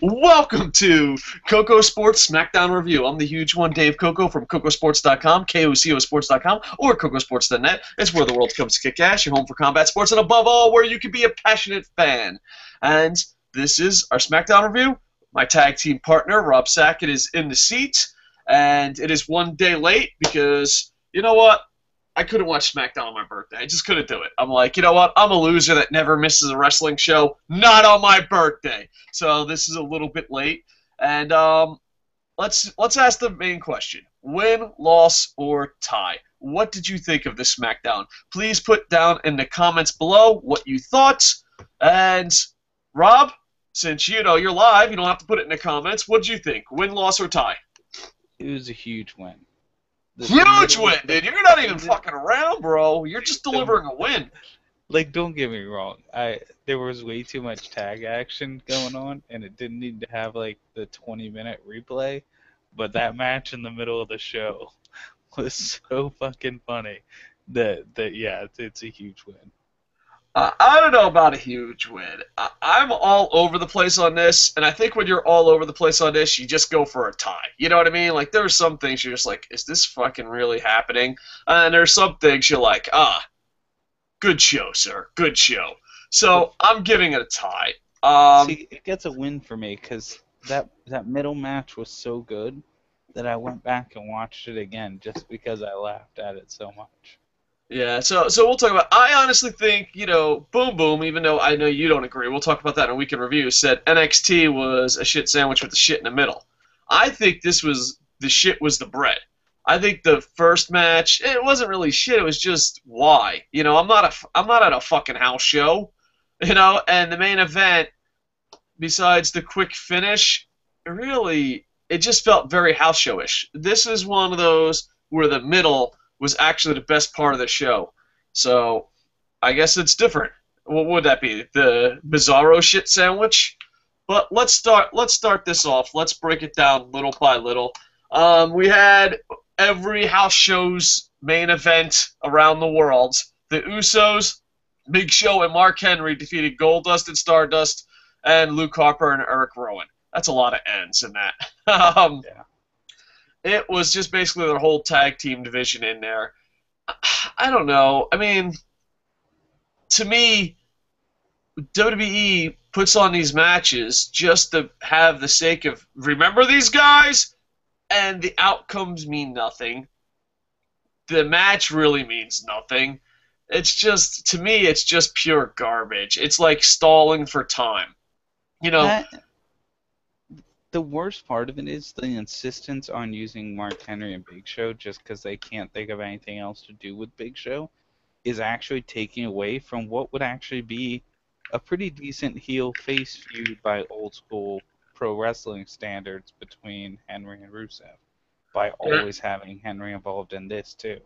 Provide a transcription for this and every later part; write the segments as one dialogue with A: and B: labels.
A: Welcome to Kocosports SmackDown Review. I'm the huge one, Dave Coco from Kocosports.com, KOCOsports.com, or Kocosports.net. It's where the world comes to kick ass, your home for combat sports, and above all, where you can be a passionate fan. And this is our SmackDown Review. My tag team partner, Rob Sackett, is in the seat, and it is one day late because, you know what? I couldn't watch SmackDown on my birthday. I just couldn't do it. I'm like, you know what? I'm a loser that never misses a wrestling show. Not on my birthday. So this is a little bit late. And let's ask the main question. Win, loss, or tie? What did you think of this SmackDown? Please put down in the comments below what you thought. And Rob, since you're live, you don't have to put it in the comments. What did you think? Win, loss, or tie?
B: It was a huge win.
A: Huge win, dude. You're not even fucking around, bro. You're just delivering a win.
B: Like, don't get me wrong. There was way too much tag action going on, and it didn't need to have, like, the 20-minute replay. But that match in the middle of the show was so fucking funny that yeah, it's a huge win.
A: I don't know about a huge win. I'm all over the place on this, and I think when you're all over the place on this, you just go for a tie. You know what I mean? Like, there's some things you're just like, is this fucking really happening? And there's some things you're like, good show, sir. Good show. So I'm giving it a tie.
B: See, it gets a win for me because that middle match was so good that I went back and watched it again just because I laughed at it so much.
A: Yeah, so we'll talk about. I honestly think, Boom Boom, even though I know you don't agree, we'll talk about that in a week in review, said NXT was a shit sandwich with the shit in the middle. I think the shit was the bread. I think the first match, it wasn't really shit, it was just why. I'm not at a fucking house show, and the main event, besides the quick finish, it just felt very house showish. This is one of those where the middle was actually the best part of the show. So, I guess it's different. What would that be? The Bizarro shit sandwich? But let's start this off. Let's break it down little by little. We had every house show's main event around the world. The Usos, Big Show, and Mark Henry defeated Goldust and Stardust, and Luke Harper and Eric Rowan. That's a lot of N's in that.
B: Yeah.
A: It was just basically their whole tag team division in there. I don't know. I mean, to me, WWE puts on these matches just to have the sake of, remember these guys? And the outcomes mean nothing. The match really means nothing. It's just, to me, it's just pure garbage. It's like stalling for time.
B: The worst part of it is the insistence on using Mark Henry and Big Show just because they can't think of anything else to do with Big Show is actually taking away from what would actually be a pretty decent heel-face feud by old-school pro wrestling standards between Henry and Rusev by always having Henry involved in this, too.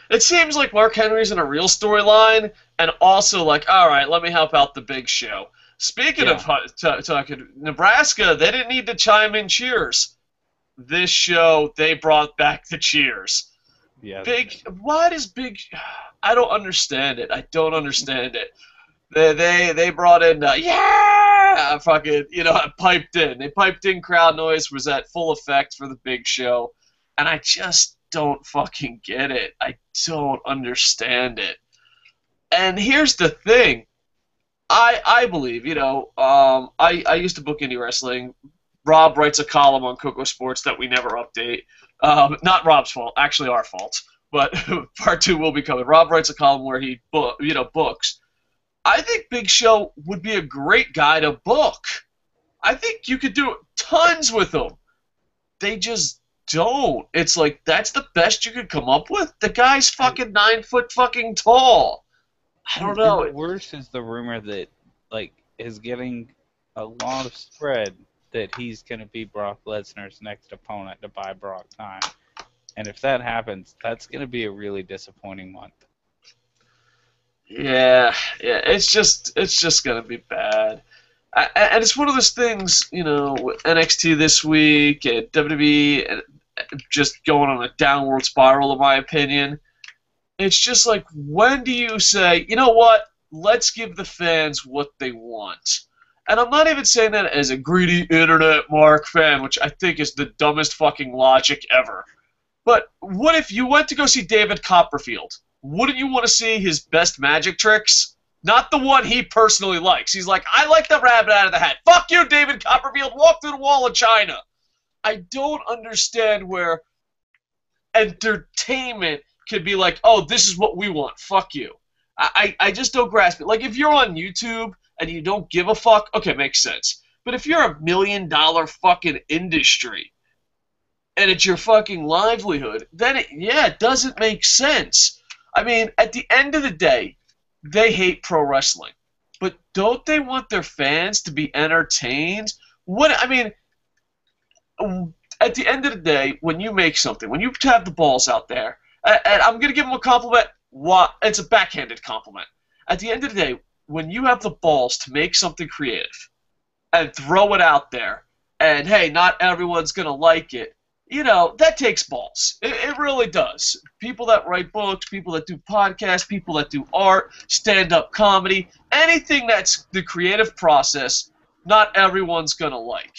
A: It seems like Mark Henry's in a real storyline and also like, all right, let me help out the Big Show. Speaking of talking, Nebraska, they didn't need to chime in cheers. This show, they brought back the cheers.
B: Yeah.
A: Why does Big? I don't understand it. I don't understand it. They brought in fucking piped in. They piped in crowd noise was at full effect for the Big Show, and I just don't fucking get it. I don't understand it. And here's the thing. I believe, I used to book indie wrestling. Rob writes a column on Kocosports that we never update. Not Rob's fault, actually our fault. But part 2 will be coming. Rob writes a column where he books. I think Big Show would be a great guy to book. I think you could do tons with him. They just don't. It's like, that's the best you could come up with? The guy's fucking 9 foot fucking tall. I don't know.
B: And the worst is the rumor that, is getting a lot of spread that he's going to be Brock Lesnar's next opponent to buy Brock time. And if that happens, that's going to be a really disappointing month.
A: Yeah, it's just going to be bad. And it's one of those things, with NXT this week, and WWE just going on a downward spiral, in my opinion. It's just like, when do you say, you know what, let's give the fans what they want? And I'm not even saying that as a greedy internet Mark fan, which I think is the dumbest fucking logic ever. But what if you went to go see David Copperfield? Wouldn't you want to see his best magic tricks? Not the one he personally likes. He's like, I like the rabbit out of the hat. Fuck you, David Copperfield. Walk through the wall of China. I don't understand where entertainment could be like, oh, this is what we want. Fuck you. I just don't grasp it. Like, if you're on YouTube and you don't give a fuck, okay, makes sense. But if you're a $1 million fucking industry and it's your fucking livelihood, then it doesn't make sense. I mean, at the end of the day, they hate pro wrestling. But don't they want their fans to be entertained? At the end of the day, when you make something, when you have the balls out there, and I'm going to give them a compliment, it's a backhanded compliment. At the end of the day, when you have the balls to make something creative and throw it out there, and hey, not everyone's going to like it, that takes balls. It really does. People that write books, people that do podcasts, people that do art, stand-up comedy, anything that's the creative process, not everyone's going to like.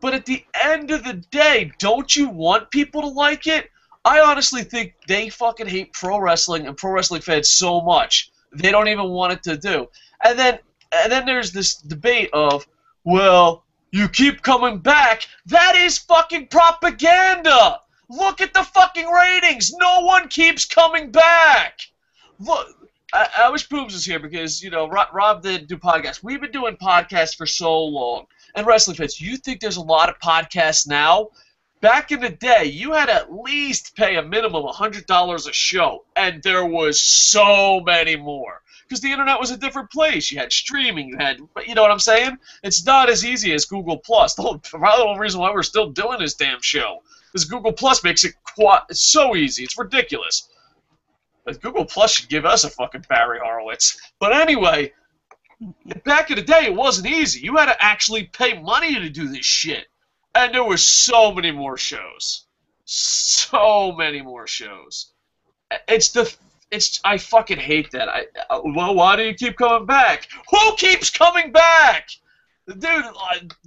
A: But at the end of the day, don't you want people to like it? I honestly think they fucking hate pro wrestling and pro wrestling fans so much they don't even want it to do. And then there's this debate of, well, you keep coming back. That is fucking propaganda. Look at the fucking ratings. No one keeps coming back. Look, I wish Booms was here because, Rob did do podcasts. We've been doing podcasts for so long. And wrestling fans, you think there's a lot of podcasts now? Back in the day, you had to at least pay a minimum of $100 a show, and there was so many more. Because the internet was a different place. You had streaming, you know what I'm saying? It's not as easy as Google+. The whole reason why we're still doing this damn show is Google+ makes it it's so easy. It's ridiculous. But Google+ should give us a fucking Barry Horowitz. But anyway, back in the day, it wasn't easy. You had to actually pay money to do this shit. And there were so many more shows. So many more shows. I fucking hate that. Well, why do you keep coming back? Who keeps coming back? Dude,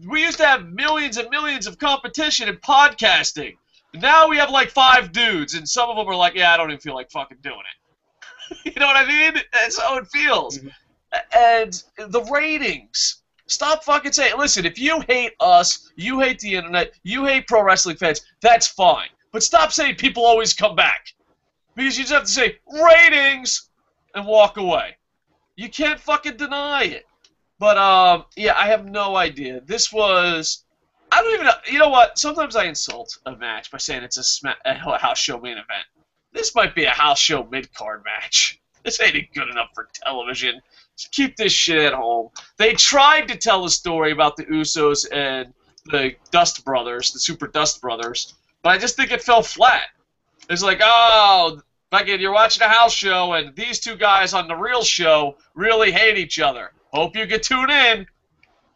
A: we used to have millions and millions of competition in podcasting. Now we have like 5 dudes, and some of them are like, yeah, I don't even feel like fucking doing it. You know what I mean? That's how it feels. Mm-hmm. And the ratings. Stop fucking saying, listen, if you hate us, you hate the internet, you hate pro wrestling fans, that's fine. But stop saying people always come back. Because you just have to say, ratings, and walk away. You can't fucking deny it. But, yeah, I have no idea. This was, I don't even know, you know what? Sometimes I insult a match by saying it's a house show main event. This might be a house show mid-card match. This ain't good enough for television. So keep this shit at home. They tried to tell a story about the Usos and the Dust Brothers, the Super Dust Brothers, but I just think it fell flat. It's like, oh, fucking, you're watching a house show, and these two guys on the real show really hate each other. Hope you can tune in.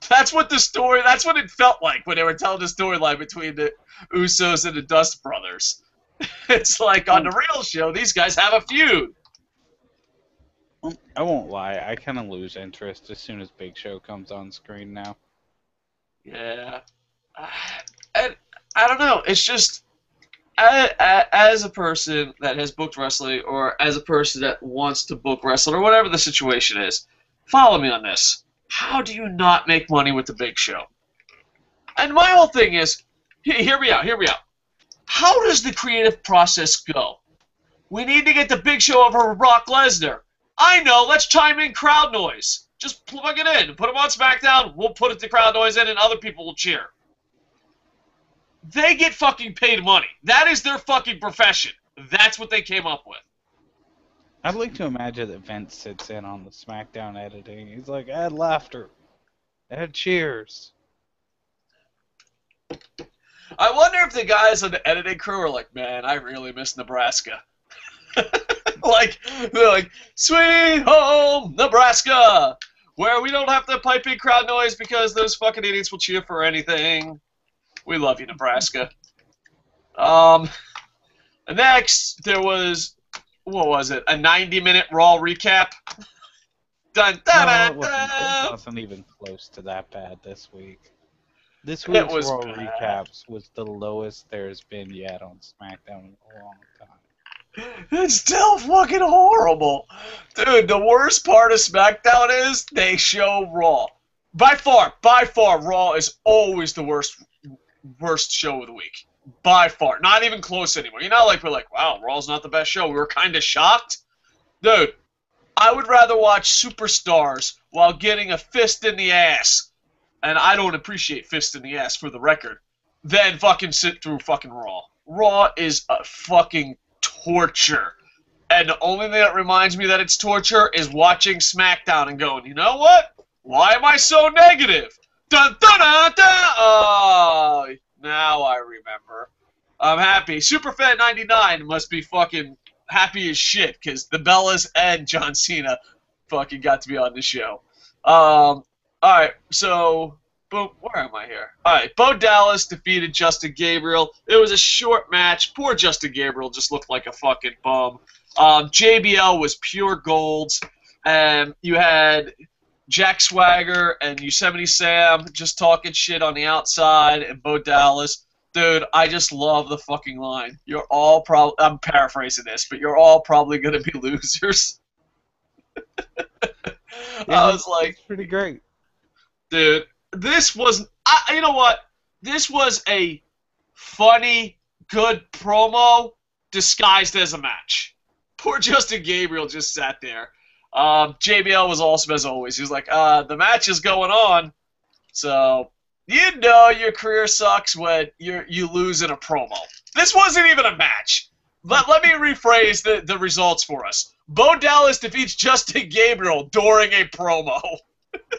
A: That's what it felt like when they were telling the storyline between the Usos and the Dust Brothers. It's like, on the real show, these guys have a feud.
B: I won't lie, I kind of lose interest as soon as Big Show comes on screen now.
A: Yeah. I don't know, it's just, as a person that has booked wrestling, or as a person that wants to book wrestling, or whatever the situation is, follow me on this. How do you not make money with the Big Show? And my whole thing is, hear me out. How does the creative process go? We need to get the Big Show over Brock Lesnar. I know, let's chime in crowd noise. Just plug it in. Put him on SmackDown, we'll put the crowd noise in, and other people will cheer. They get fucking paid money. That is their fucking profession. That's what they came up with.
B: I'd like to imagine that Vince sits in on the SmackDown editing. He's like, add laughter. Add cheers.
A: I wonder if the guys on the editing crew are like, man, I really miss Nebraska. They're like, sweet home Nebraska, where we don't have to pipe in crowd noise because those fucking idiots will cheer for anything. We love you, Nebraska. Next, there was, what was it, a 90-minute Raw recap? Dun, dun,
B: No,
A: dun,
B: it wasn't. It
A: dun.
B: wasn't even close to that bad this week. This
A: It
B: week's
A: was
B: Raw
A: bad.
B: recaps was the lowest there's been yet on SmackDown in a long time.
A: It's still fucking horrible. Dude, the worst part of SmackDown is they show Raw. By far, Raw is always the worst show of the week. By far. Not even close anymore. You know, like, we're like, wow, Raw's not the best show. We were kind of shocked. Dude, I would rather watch Superstars while getting a fist in the ass, and I don't appreciate fist in the ass for the record, than fucking sit through fucking Raw. Raw is a fucking torture. And the only thing that reminds me that it's torture is watching SmackDown and going, you know what? Why am I so negative? Dun dun dun dun! Oh, now I remember. I'm happy. Superfan99 must be fucking happy as shit because the Bellas and John Cena fucking got to be on the show. Alright, so, boom, where am I here? Alright, Bo Dallas defeated Justin Gabriel. It was a short match. Poor Justin Gabriel just looked like a fucking bum. JBL was pure gold. And you had Jack Swagger and Yosemite Sam just talking shit on the outside, and Bo Dallas. Dude, I just love the fucking line. You're all I'm paraphrasing this, but you're all probably going to be losers.
B: Yeah,
A: I was like,
B: it's pretty great.
A: dude, this was, you know what? This was a funny, good promo disguised as a match. Poor Justin Gabriel just sat there. JBL was awesome as always. He was like, the match is going on, so you know your career sucks when you lose in a promo. This wasn't even a match. Let me rephrase the results for us. Bo Dallas defeats Justin Gabriel during a promo.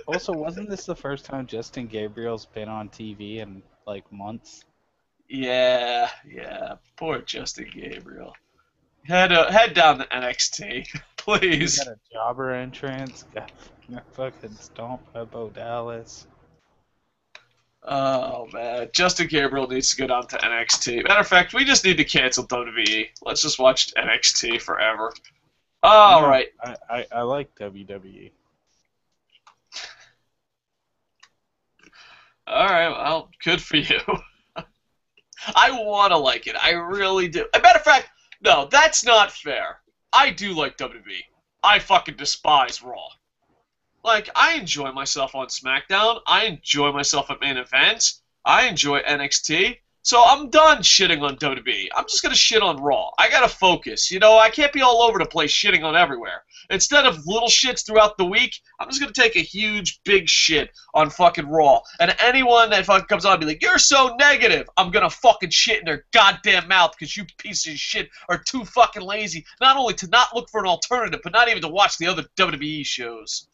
B: Also, wasn't this the first time Justin Gabriel's been on TV in, like, months?
A: Yeah. Poor Justin Gabriel. Head down to NXT, please.
B: He got a jobber entrance, got fucking stomped by Bo Dallas.
A: Oh, man. Justin Gabriel needs to go down to NXT. Matter of fact, we just need to cancel WWE. Let's just watch NXT forever. All right.
B: I like WWE.
A: All right, well, good for you. I want to like it. I really do. As a matter of fact, no, that's not fair. I do like WWE. I fucking despise Raw. Like, I enjoy myself on SmackDown. I enjoy myself at main events. I enjoy NXT. So I'm done shitting on WWE. I'm just going to shit on Raw. I got to focus. You know, I can't be all over the place shitting on everywhere. Instead of little shits throughout the week, I'm just going to take a huge, big shit on fucking Raw. And anyone that fucking comes on and be like, you're so negative, I'm going to fucking shit in their goddamn mouth because you pieces of shit are too fucking lazy, not only to not look for an alternative, but not even to watch the other WWE shows.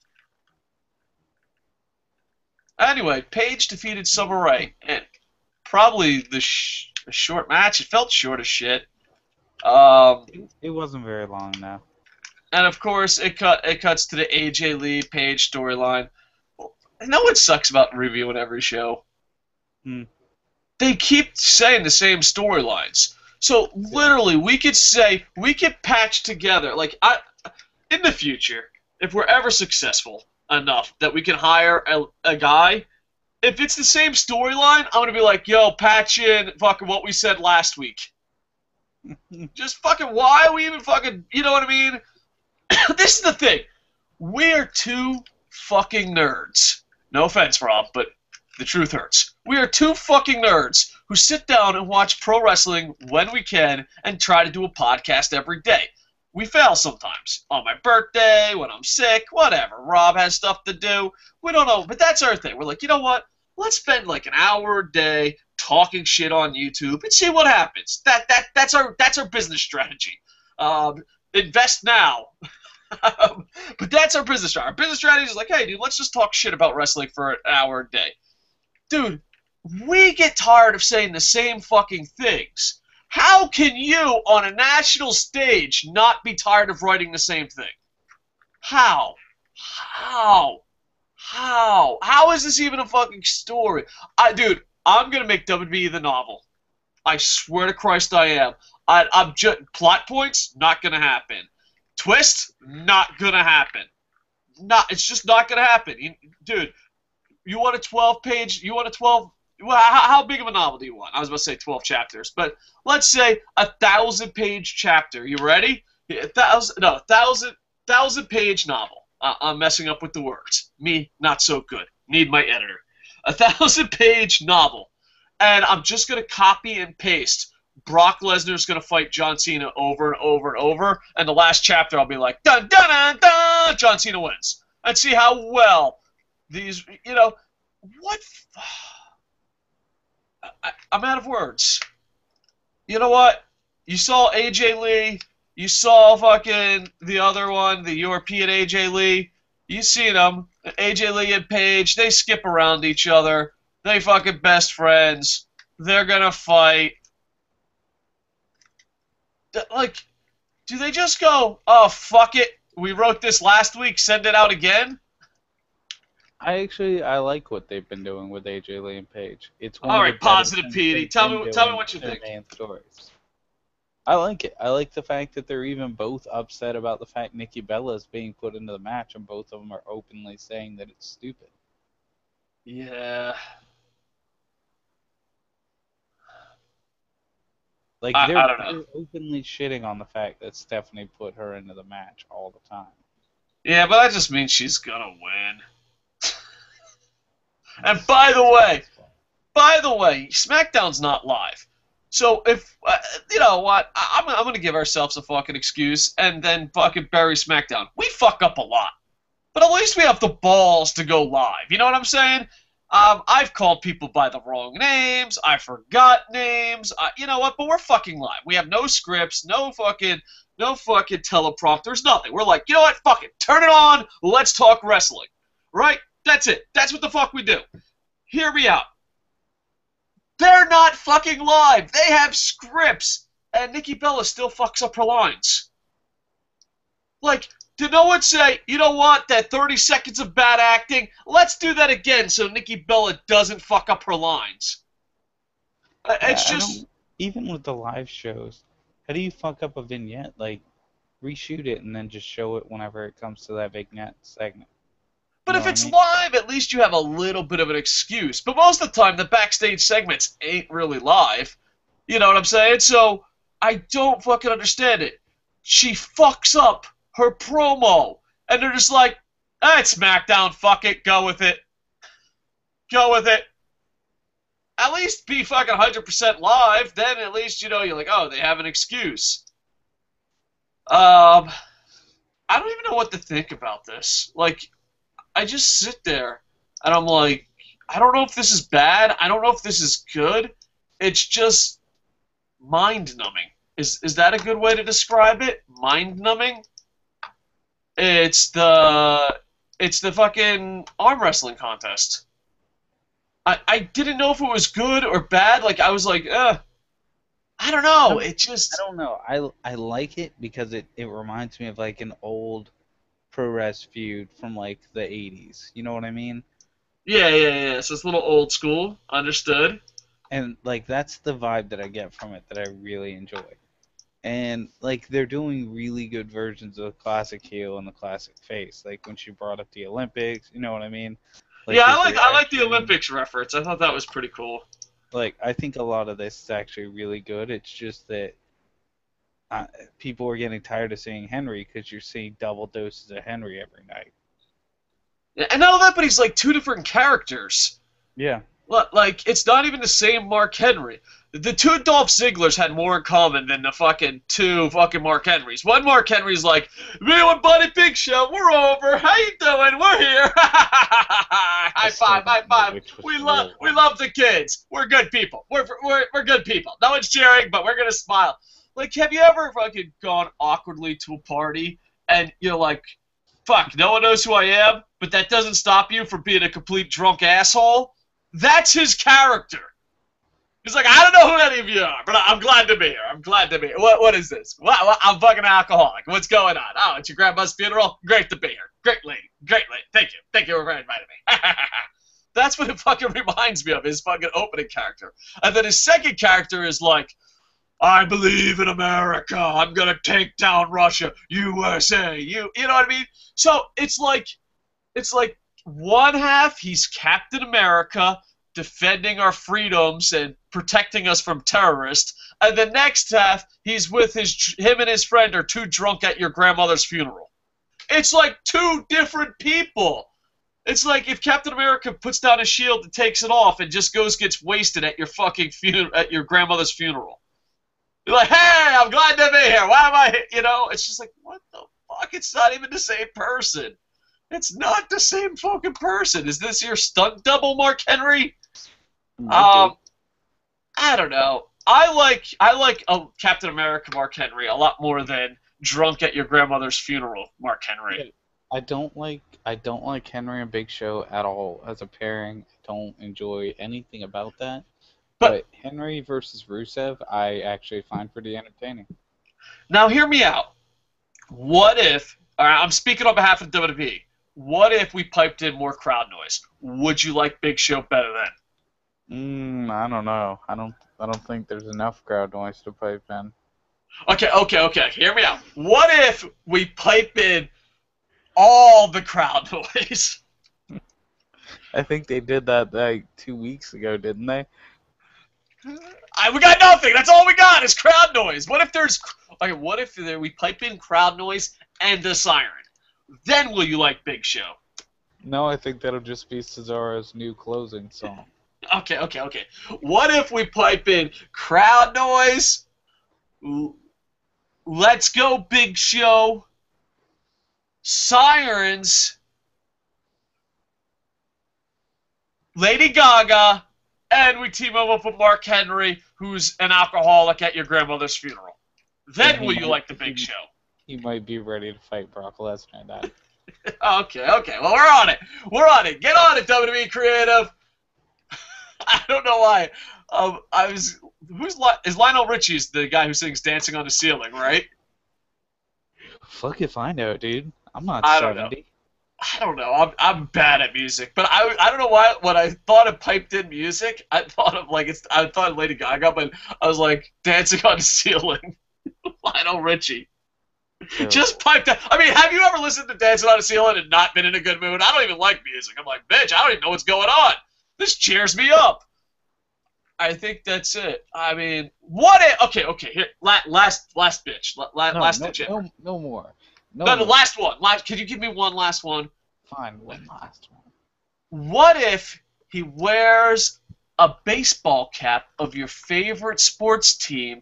A: Anyway, Paige defeated Summer Rae, and probably the short match. It felt short as shit.
B: It wasn't very long now.
A: And of course, it cuts to the AJ Lee Paige storyline. You know what sucks about reviewing every show? They keep saying the same storylines. So literally, we could patch together, like, in the future, if we're ever successful enough that we can hire a guy, if it's the same storyline, I'm going to be like, yo, patch in fucking what we said last week. Just fucking, why are we even fucking, you know what I mean? This is the thing. We're two fucking nerds. No offense, Rob, but the truth hurts. We are two fucking nerds who sit down and watch pro wrestling when we can and try to do a podcast every day. We fail sometimes. On my birthday, when I'm sick, whatever. Rob has stuff to do. We don't know, but that's our thing. We're like, you know what? Let's spend like an hour a day talking shit on YouTube and see what happens. That's our business strategy. Invest now. But that's our business strategy. Our business strategy is like, hey, dude, let's just talk shit about wrestling for an hour a day. Dude, we get tired of saying the same fucking things. How can you, on a national stage, not be tired of writing the same thing? How? How is this even a fucking story? Dude, I'm gonna make WWE the novel. I swear to Christ I am. I'm just plot points, not gonna happen. Twist, not gonna happen. It's just not gonna happen, dude. You want a 12-page? You want a 12? Well, how big of a novel do you want? I was about to say 12 chapters, but let's say a 1,000-page chapter. You ready? A thousand-page novel. I'm messing up with the words. Me, not so good. Need my editor. A 1,000-page novel, and I'm just gonna copy and paste. Brock Lesnar's gonna fight John Cena over and over and over, and the last chapter I'll be like, dun dun dun dun, John Cena wins, and see how well these, what? I'm out of words. You know what? You saw AJ Lee. You saw fucking the other one, the European AJ Lee. You seen them. AJ Lee and Paige, they skip around each other. They fucking best friends. They're gonna fight. Like, do they just go, oh, fuck it, we wrote this last week, send it out again?
B: I like what they've been doing with AJ Lee and Paige. It's one
A: all
B: of
A: right,
B: the better
A: positive
B: things
A: Petey.
B: they've
A: Tell
B: been
A: me
B: doing
A: what you
B: to
A: think.
B: main stories. I like it. I like the fact that they're even both upset about the fact Nikki Bella is being put into the match, and both of them are openly saying that it's stupid.
A: Yeah.
B: Like,
A: I
B: they're
A: don't know.
B: openly shitting on the fact that Stephanie put her into the match all the time.
A: Yeah, but that just means she's gonna win. And by the way, SmackDown's not live. So if, you know what, I'm going to give ourselves a fucking excuse and then fucking bury SmackDown. We fuck up a lot. But at least we have the balls to go live. You know what I'm saying? I've called people by the wrong names. I forgot names. You know what? But we're fucking live. We have no scripts, no fucking teleprompters, nothing. We're like, you know what? Fuck it. Turn it on. Let's talk wrestling. Right? That's it. That's what the fuck we do. Hear me out. They're not fucking live. They have scripts. And Nikki Bella still fucks up her lines. Like, did no one say, you know what, that 30 seconds of bad acting, let's do that again so Nikki Bella doesn't fuck up her lines? It's just...
B: Even with the live shows, how do you fuck up a vignette? Like, reshoot it and then just show it whenever it comes to that vignette segment.
A: But if it's live, at least you have a little bit of an excuse. But most of the time, the backstage segments ain't really live. You know what I'm saying? So, I don't fucking understand it. She fucks up her promo. And they're just like, it's SmackDown, fuck it, go with it. Go with it. At least be fucking 100% live. Then at least, you're like, oh, they have an excuse. I don't even know what to think about this. Like, I just sit there, and I'm like, I don't know if this is bad. I don't know if this is good. It's just mind-numbing. Is that a good way to describe it? Mind-numbing? It's the fucking arm wrestling contest. I didn't know if it was good or bad. Like, I was like, I don't know. It just...
B: I don't know. I like it because it reminds me of, like, an old pro res feud from, like, the 80s. You know what I mean?
A: Yeah. So it's a little old school. Understood.
B: And, like, that's the vibe that I get from it that I really enjoy. And, like, they're doing really good versions of the classic heel and the classic face. Like, when she brought up the Olympics, you know what I mean? Like,
A: yeah, I like the Olympics reference. I thought that was pretty cool.
B: Like, I think a lot of this is actually really good. It's just that people are getting tired of seeing Henry because you're seeing double doses of Henry every night.
A: Yeah, and not all that, but he's like two different characters.
B: Yeah.
A: Like, it's not even the same Mark Henry. The two Dolph Zigglers had more in common than the fucking two fucking Mark Henrys. One Mark Henry's like, me and Buddy Big Show, we're over. How you doing? We're here. High five. We love the kids. We're good people. We're good people. No one's cheering, but we're gonna smile. Like, have you ever fucking gone awkwardly to a party and you're like, fuck, no one knows who I am, but that doesn't stop you from being a complete drunk asshole? That's his character. He's like, I don't know who any of you are, but I'm glad to be here. I'm glad to be here. What is this? What? I'm fucking alcoholic. What's going on? Oh, it's your grandma's funeral? Great to be here. Great lady. Thank you for inviting me. That's what it fucking reminds me of, his fucking opening character. And then his second character is like, I believe in America. I'm going to take down Russia. USA. You know what I mean? So it's like, it's like one half he's Captain America defending our freedoms and protecting us from terrorists, and the next half he's with him and his friend are too drunk at your grandmother's funeral. It's like two different people. It's like if Captain America puts down his shield and takes it off and just gets wasted at your fucking at your grandmother's funeral. You're like, hey, I'm glad to be here. Why am I here? You know, it's just like, what the fuck? It's not even the same person. It's not the same fucking person. Is this your stunt double, Mark Henry? I don't know. I like Captain America Mark Henry a lot more than drunk at your grandmother's funeral Mark Henry.
B: I don't like Henry and Big Show at all as a pairing. I don't enjoy anything about that. But Henry versus Rusev, I actually find pretty entertaining.
A: Now hear me out. What if? I'm speaking on behalf of WWE. What if we piped in more crowd noise? Would you like Big Show better then?
B: I don't know. I don't think there's enough crowd noise to pipe in.
A: Okay. Hear me out. What if we pipe in all the crowd noise?
B: I think they did that like 2 weeks ago, didn't they?
A: We got nothing. That's all we got is crowd noise. What if we pipe in crowd noise and a siren? Then will you like Big Show?
B: No, I think that'll just be Cesaro's new closing song.
A: Okay. What if we pipe in crowd noise? Let's go, Big Show. Sirens. Lady Gaga. And we team him up with Mark Henry, who's an alcoholic at your grandmother's funeral. Then will you like the Big Show?
B: He might be ready to fight Brock Lesnar then.
A: Okay. Well, we're on it. Get on it, WWE Creative. I don't know why. Is Lionel Richie's the guy who sings "Dancing on the Ceiling," right?
B: Fuck if I know, dude. I'm not 70.
A: I don't know. I'm bad at music, but I don't know why. When I thought of piped in music, I thought of Lady Gaga, but I was like "Dancing on the Ceiling," Lionel Richie. Sure. Just piped that. I mean, have you ever listened to Dancing on the Ceiling and not been in a good mood? I don't even like music. I'm like, bitch, I don't even know what's going on. This cheers me up. I think that's it. I mean, okay, here, last bitch. Last bitch.
B: No more.
A: No, the last one. Could you give me one last one?
B: Fine, one last one.
A: What if he wears a baseball cap of your favorite sports team,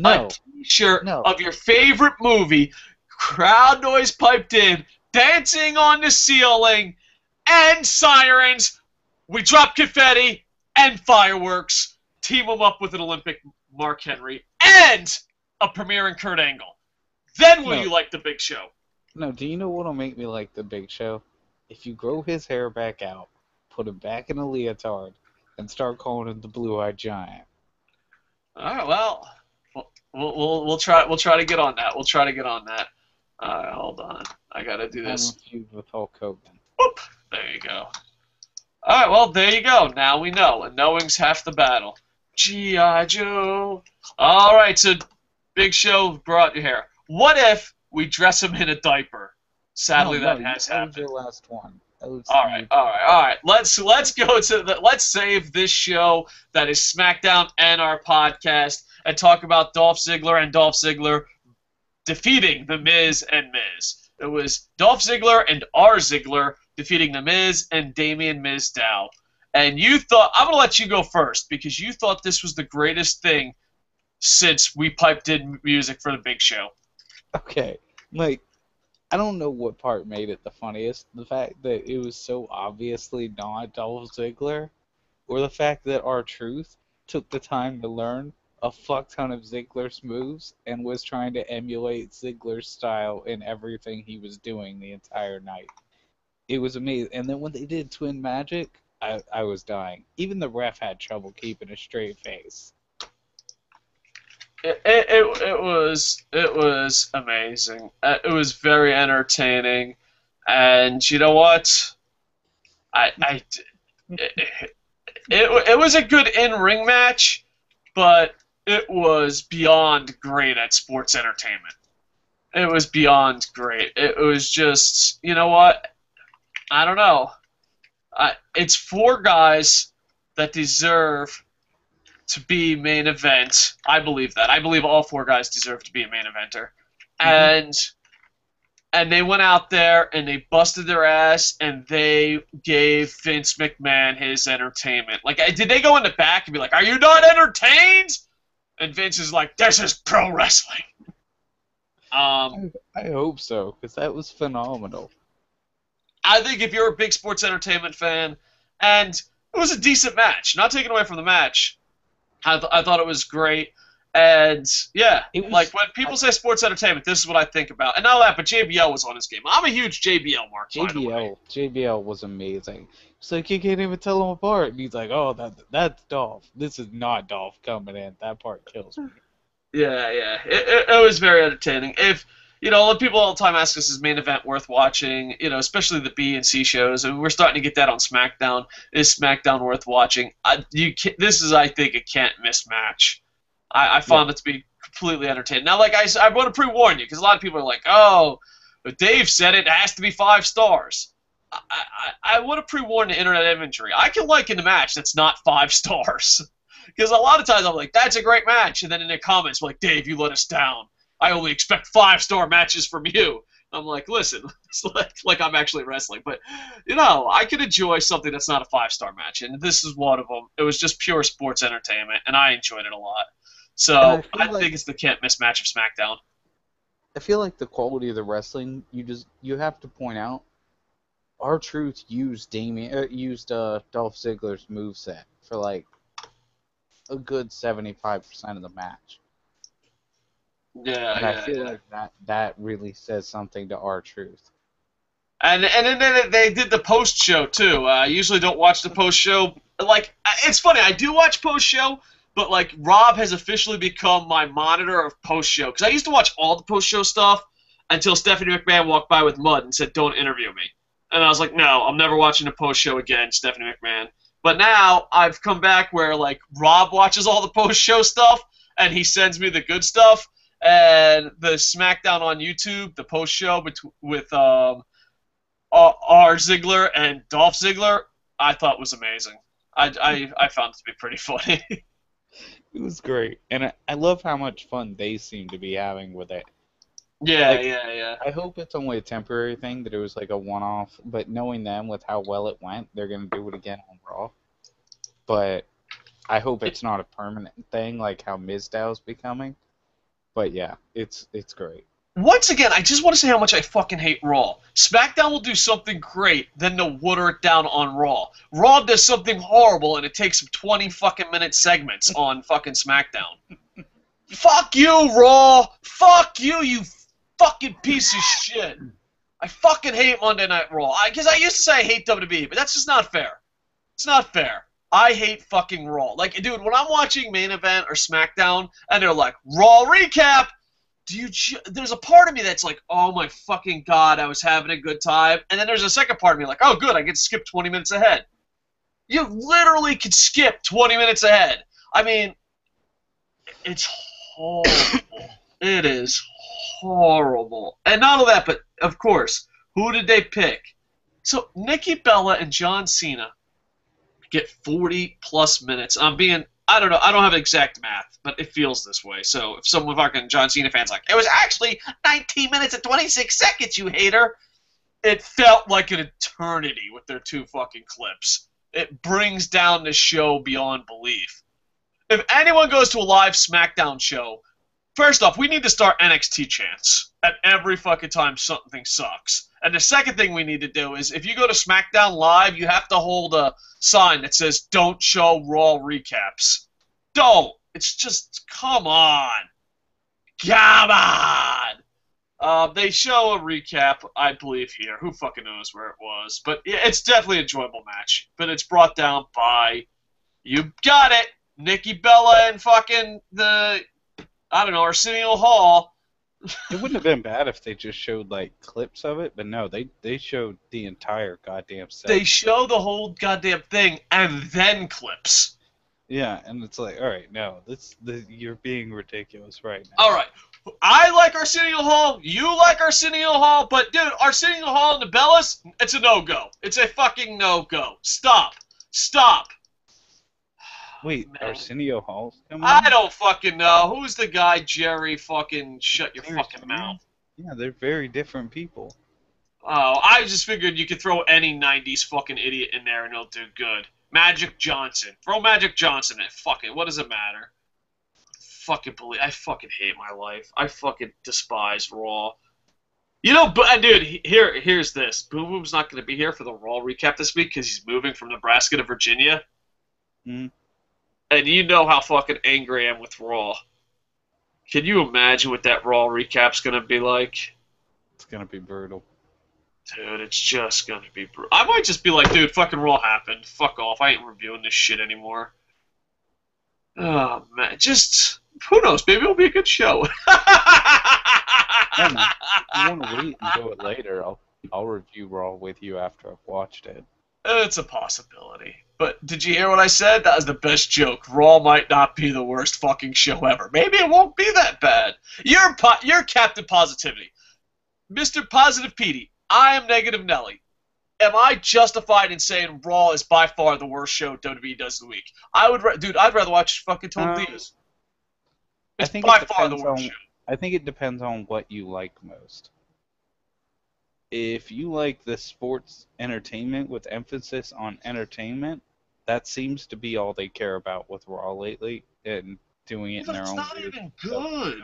A: a t-shirt of your favorite movie, crowd noise piped in, dancing on the ceiling, and sirens, we drop confetti and fireworks, team him up with an Olympic Mark Henry, and a premiering Kurt Angle. Then will you like the Big Show?
B: No, do you know what'll make me like the Big Show? If you grow his hair back out, put him back in a leotard, and start calling him the Blue-Eyed Giant.
A: All right, well, we'll try to get on that. We'll try to get on that. All right, hold on. I gotta do this.
B: I'm feud with Hulk Hogan.
A: Whoop! There you go. All right, well, there you go. Now we know, and knowing's half the battle. G.I. Joe. All right, so Big Show brought your hair. What if we dress him in a diaper? Sadly, that has happened.
B: That was your last one.
A: All right. Let's go to let's save this show that is SmackDown and our podcast and talk about Dolph Ziggler defeating The Miz and Miz. It was Dolph Ziggler and our Ziggler defeating The Miz and Damien Mizdow. And you thought, I'm gonna let you go first because you thought this was the greatest thing since we piped in music for the Big Show.
B: Okay, I don't know what part made it the funniest. The fact that it was so obviously not Dolph Ziggler, or the fact that R-Truth took the time to learn a fuck ton of Ziggler's moves and was trying to emulate Ziggler's style in everything he was doing the entire night. It was amazing. And then when they did Twin Magic, I was dying. Even the ref had trouble keeping a straight face.
A: It was amazing. It was very entertaining, and you know what? It was a good in-ring match, but it was beyond great at sports entertainment. It was beyond great. It was just, you know what? I don't know. It's four guys that deserve to be main event. I believe that. I believe all four guys deserve to be a main eventer.
B: Hmm.
A: And they went out there and they busted their ass and they gave Vince McMahon his entertainment. Like, did they go in the back and be like, "Are you not entertained?" And Vince is like, "This is pro wrestling." Um,
B: I hope so, because that was phenomenal.
A: I think if you're a big sports entertainment fan, and it was a decent match, not taken away from the match, I thought it was great. And yeah,
B: It
A: like
B: was
A: when people say sports entertainment, this is what I think about. And not that, but JBL was on his game. I'm a huge JBL mark, by the way.
B: JBL was amazing. It's like you can't even tell them apart. And he's like, "Oh, that's Dolph. This is not Dolph coming in. That part kills me."
A: Yeah, yeah, it was very entertaining. If people all the time ask us, is main event worth watching? Especially the B and C shows, and we're starting to get that on SmackDown. Is SmackDown worth watching? This is, I think, a can't miss match. I
B: Yeah.
A: found it to be completely entertaining. Now, like I want to pre-warn you because a lot of people are like, "Oh, but Dave said it has to be 5 stars." I want to pre-warn the internet imagery. I can liken the match that's not 5 stars. Because a lot of times I'm like, "That's a great match," and then in the comments, I'm like, "Dave, you let us down. I only expect 5 star matches from you." I'm like, listen, it's like I'm actually wrestling, but I can enjoy something that's not a 5 star match, and this is one of them. It was just pure sports entertainment, and I enjoyed it a lot.
B: And I
A: So
B: feel
A: I
B: like
A: think it's the can't miss match of SmackDown.
B: I feel like the quality of the wrestling, you have to point out. R-Truth used Dolph Ziggler's moveset for like a good 75% of the match.
A: Yeah,
B: And I
A: yeah,
B: feel
A: yeah.
B: like that really says something to R-Truth.
A: And then they did the post show too. I usually don't watch the post show. Like, it's funny, I do watch post show, but like Rob has officially become my monitor of post show because I used to watch all the post show stuff until Stephanie McMahon walked by with mud and said, "Don't interview me," and I was like, "No, I'm never watching the post show again, Stephanie McMahon." But now I've come back where like Rob watches all the post show stuff and he sends me the good stuff and the SmackDown on YouTube, the post show with R. Ziggler and Dolph Ziggler, I thought was amazing. I found it to be pretty funny.
B: It was great, and I love how much fun they seem to be having with it.
A: Yeah,
B: Like,
A: yeah, yeah.
B: I hope it's only a temporary thing, that it was like a one-off. But knowing them with how well it went, they're gonna do it again on Raw. But I hope it's not a permanent thing, like how Mizdow's becoming. But yeah, it's great.
A: Once again, I just want to say how much I fucking hate Raw. SmackDown will do something great, then they'll water it down on Raw. Raw does something horrible, and it takes some 20 fucking minute segments on fucking SmackDown. Fuck you, Raw! Fuck you, you fucking piece of shit! I fucking hate Monday Night Raw. Because I used to say I hate WWE, but that's just not fair. It's not fair. I hate fucking Raw. Like, dude, when I'm watching Main Event or SmackDown, and they're like, "Raw recap," there's a part of me that's like, "Oh my fucking god, I was having a good time," and then there's a second part of me like, "Oh good, I get to skip 20 minutes ahead." You literally could skip 20 minutes ahead. I mean, it's horrible. It is horrible. And not only that, but of course, who did they pick? So Nikki Bella and John Cena get 40 plus minutes. I don't know, I don't have exact math, but it feels this way. So if some fucking John Cena fans like, "It was actually 19 minutes and 26 seconds, you hater," it felt like an eternity with their two fucking clips. It brings down the show beyond belief. If anyone goes to a live SmackDown show, first off, we need to start NXT chants at every fucking time something sucks. And the second thing we need to do is, if you go to SmackDown Live, you have to hold a sign that says, "Don't show Raw recaps." Don't. It's just, come on. Come on. They show a recap, I believe, here. Who fucking knows where it was? But yeah, it's definitely an enjoyable match. But it's brought down by, you got it, Nikki Bella and fucking I don't know, Arsenio Hall.
B: It wouldn't have been bad if they just showed like clips of it, but no, they showed the entire goddamn
A: They
B: segment.
A: show the whole goddamn thing and then clips.
B: Yeah, and it's like, all right, no, you're being ridiculous right now.
A: All right, I like Arsenio Hall. You like Arsenio Hall. But, dude, Arsenio Hall and the Bellas, it's a no-go. It's a fucking no-go. Stop. Stop.
B: Wait,
A: Man.
B: Arsenio Hall's coming
A: I
B: on?
A: don't fucking know. Who's the guy, Jerry, fucking shut your fucking mouth?
B: Yeah, they're very different people.
A: Oh, I just figured you could throw any 90s fucking idiot in there and it'll do good. Magic Johnson. Throw Magic Johnson in. Fuck it. What does it matter? I fucking hate my life. I fucking despise Raw. You know, but dude, here's this. Boom Boom's not going to be here for the Raw recap this week because he's moving from Nebraska to Virginia.
B: Mm.
A: And you know how fucking angry I am with Raw. Can you imagine what that Raw recap's going to be like?
B: It's gonna be brutal.
A: Dude, it's just going to be brutal. I might just be like, dude, fucking Raw happened. Fuck off. I ain't reviewing this shit anymore. Oh, man. Just, who knows? Maybe it'll be a good show.
B: Yeah, man. If you want to wait and do it later, I'll review Raw with you after I've watched it.
A: It's a possibility. But did you hear what I said? That was the best joke. Raw might not be the worst fucking show ever. Maybe it won't be that bad. You're Captain Positivity. Mr. Positive Petey, I am Negative Nelly. Am I justified in saying Raw is by far the worst show WWE does the week? Dude, I'd rather watch fucking Total Divas. It's by far the worst show.
B: I think it depends on what you like most. If you like the sports entertainment with emphasis on entertainment, that seems to be all they care about with Raw lately, and doing it in their own way.
A: That's not even good.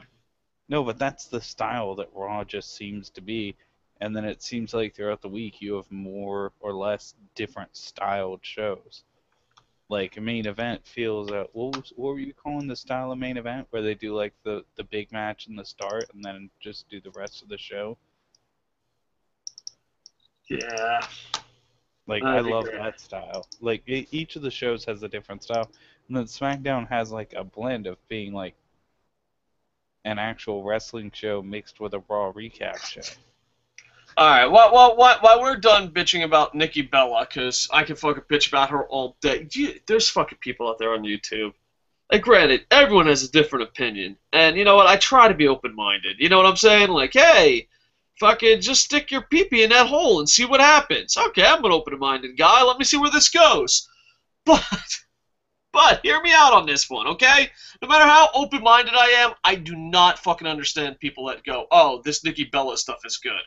B: No, but that's the style that Raw just seems to be. And then it seems like throughout the week you have more or less different styled shows. Like a main event feels what were you calling the style of main event where they do like the big match in the start and then just do the rest of the show?
A: Yeah.
B: Like I love that style. Like each of the shows has a different style, and then SmackDown has like a blend of being like an actual wrestling show mixed with a Raw recap show.
A: All right, while we're done bitching about Nikki Bella, because I can fucking bitch about her all day. There's fucking people out there on YouTube. And granted, everyone has a different opinion. And you know what? I try to be open-minded. You know what I'm saying? Like, hey, fucking just stick your pee-pee in that hole and see what happens. Okay, I'm an open-minded guy. Let me see where this goes. But hear me out on this one, okay? No matter how open-minded I am, I do not fucking understand people that go, oh, this Nikki Bella stuff is good.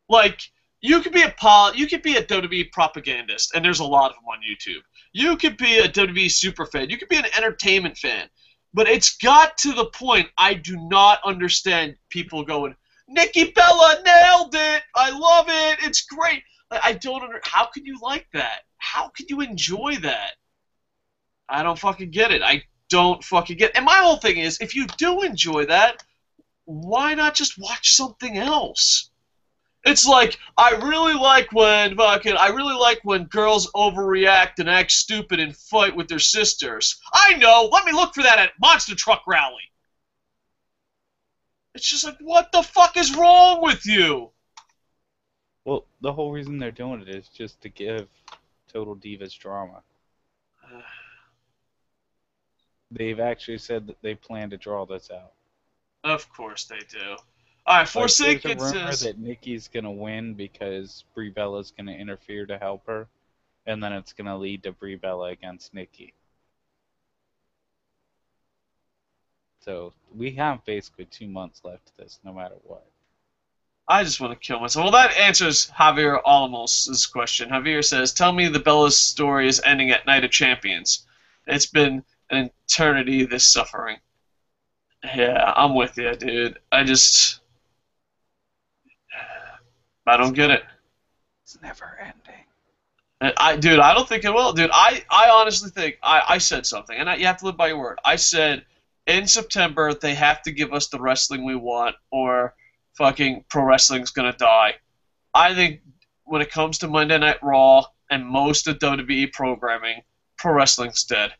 A: Like, you could be a WWE propagandist, and there's a lot of them on YouTube. You could be a WWE superfan. You could be an entertainment fan. But it's got to the point I do not understand people going, Nikki Bella nailed it! I love it! It's great! I don't understand. How can you like that? How can you enjoy that? I don't fucking get it. I don't fucking get it. And my whole thing is, if you do enjoy that, why not just watch something else? It's like I really like when girls overreact and act stupid and fight with their sisters. I know. Let me look for that at Monster Truck Rally. It's just like, what the fuck is wrong with you?
B: Well, the whole reason they're doing it is just to give Total Divas drama. They've actually said that they plan to draw this out.
A: Of course they do. All right, Forsaken
B: says... There's a rumor
A: says...
B: that Nikki's going to win because Brie Bella's going to interfere to help her, and then it's going to lead to Brie Bella against Nikki. So we have basically 2 months left to this, no matter what.
A: I just want to kill myself. Well, that answers Javier Olmos' question. Javier says, tell me the Bella's story is ending at Night of Champions. It's been an eternity, this suffering. Yeah, I'm with you, dude. I don't get it.
B: It's never ending.
A: Dude, I don't think it will. Dude, I honestly think, I said something, and you have to live by your word. I said, in September, they have to give us the wrestling we want, or fucking pro wrestling's gonna die. I think when it comes to Monday Night Raw and most of WWE programming, pro wrestling's dead.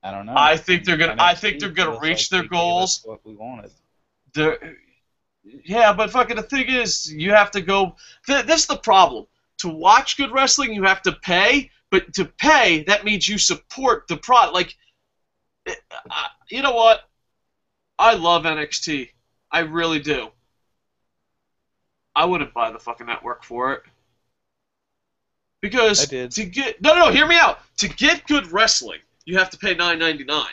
B: I don't know.
A: I think they're gonna reach their goals.
B: What we wanted.
A: Yeah, but fucking the thing is, you have to go. This is the problem. To watch good wrestling, you have to pay. But to pay, that means you support the product. Like, you know what? I love NXT. I really do. I wouldn't buy the fucking network for it.
B: I
A: Because
B: did.
A: to get no, hear me out. To get good wrestling, you have to pay $9.99.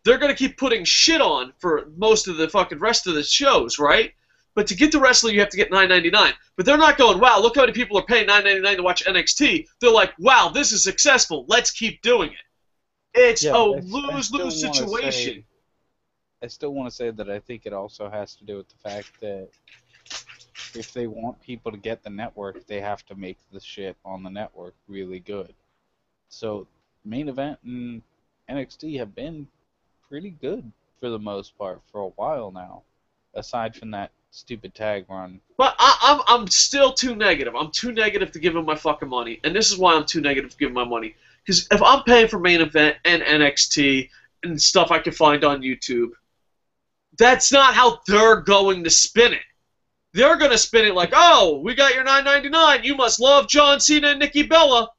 A: They're gonna keep putting shit on for most of the fucking rest of the shows, right? But to get the wrestling, you have to get $9.99. But they're not going, wow, look how many people are paying $9.99 to watch NXT. They're like, wow, this is successful. Let's keep doing it. It's
B: Yeah,
A: a
B: but
A: lose-lose situation.
B: I still want to say that I think it also has to do with the fact that if they want people to get the network, they have to make the shit on the network really good. So, main event and NXT have been pretty good for the most part for a while now, aside from that stupid tag run.
A: But I'm still too negative. I'm too negative to give him my fucking money, and this is why I'm too negative to give him my money. Because if I'm paying for main event and NXT and stuff I can find on YouTube, that's not how they're going to spin it. They're going to spin it like, oh, we got your $9.99. You must love John Cena and Nikki Bella.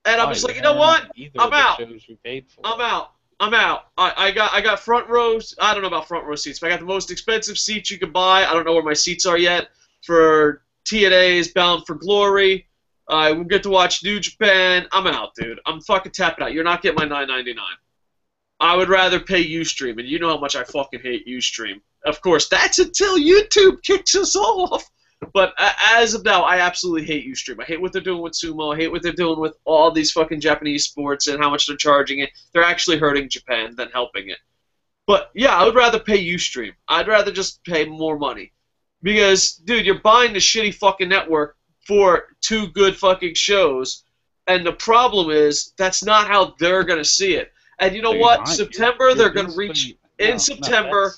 A: And I'm just like, you know what? I'm out.
B: Shows you paid for.
A: I'm out. I'm out. I got front rows. I don't know about front row seats, but I got the most expensive seats you could buy. I don't know where my seats are yet for TNA's Bound for Glory. I will get to watch New Japan. I'm out, dude. I'm fucking tapping out. You're not getting my $9.99. I would rather pay Ustream, and you know how much I fucking hate Ustream. Of course, that's until YouTube kicks us off. But as of now, I absolutely hate Ustream. I hate what they're doing with sumo. I hate what they're doing with all these fucking Japanese sports and how much they're charging it. They're actually hurting Japan than helping it. But yeah, I would rather pay Ustream. I'd rather just pay more money. Because, dude, you're buying the shitty fucking network for 2 good fucking shows. And the problem is, that's not how they're going to see it. And you know what? September, they're going to reach... In September...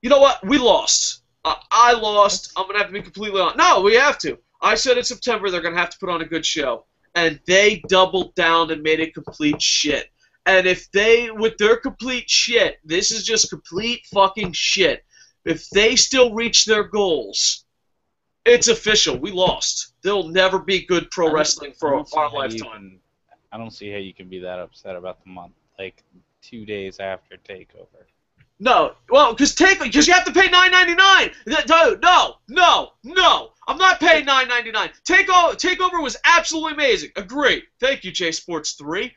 A: You know what? We lost. I lost. I'm going to have to be completely honest. No, we have to. I said in September they're going to have to put on a good show. And they doubled down and made it complete shit. And if they, with their complete shit, this is just complete fucking shit. If they still reach their goals, it's official. We lost. There'll never be good pro wrestling for our lifetime.
B: I don't see how you can be that upset about the month. Like 2 days after TakeOver.
A: No, well, because you have to pay $9.99. No, I'm not paying $9.99. Takeover was absolutely amazing. Agree. Thank you, J Sports 3.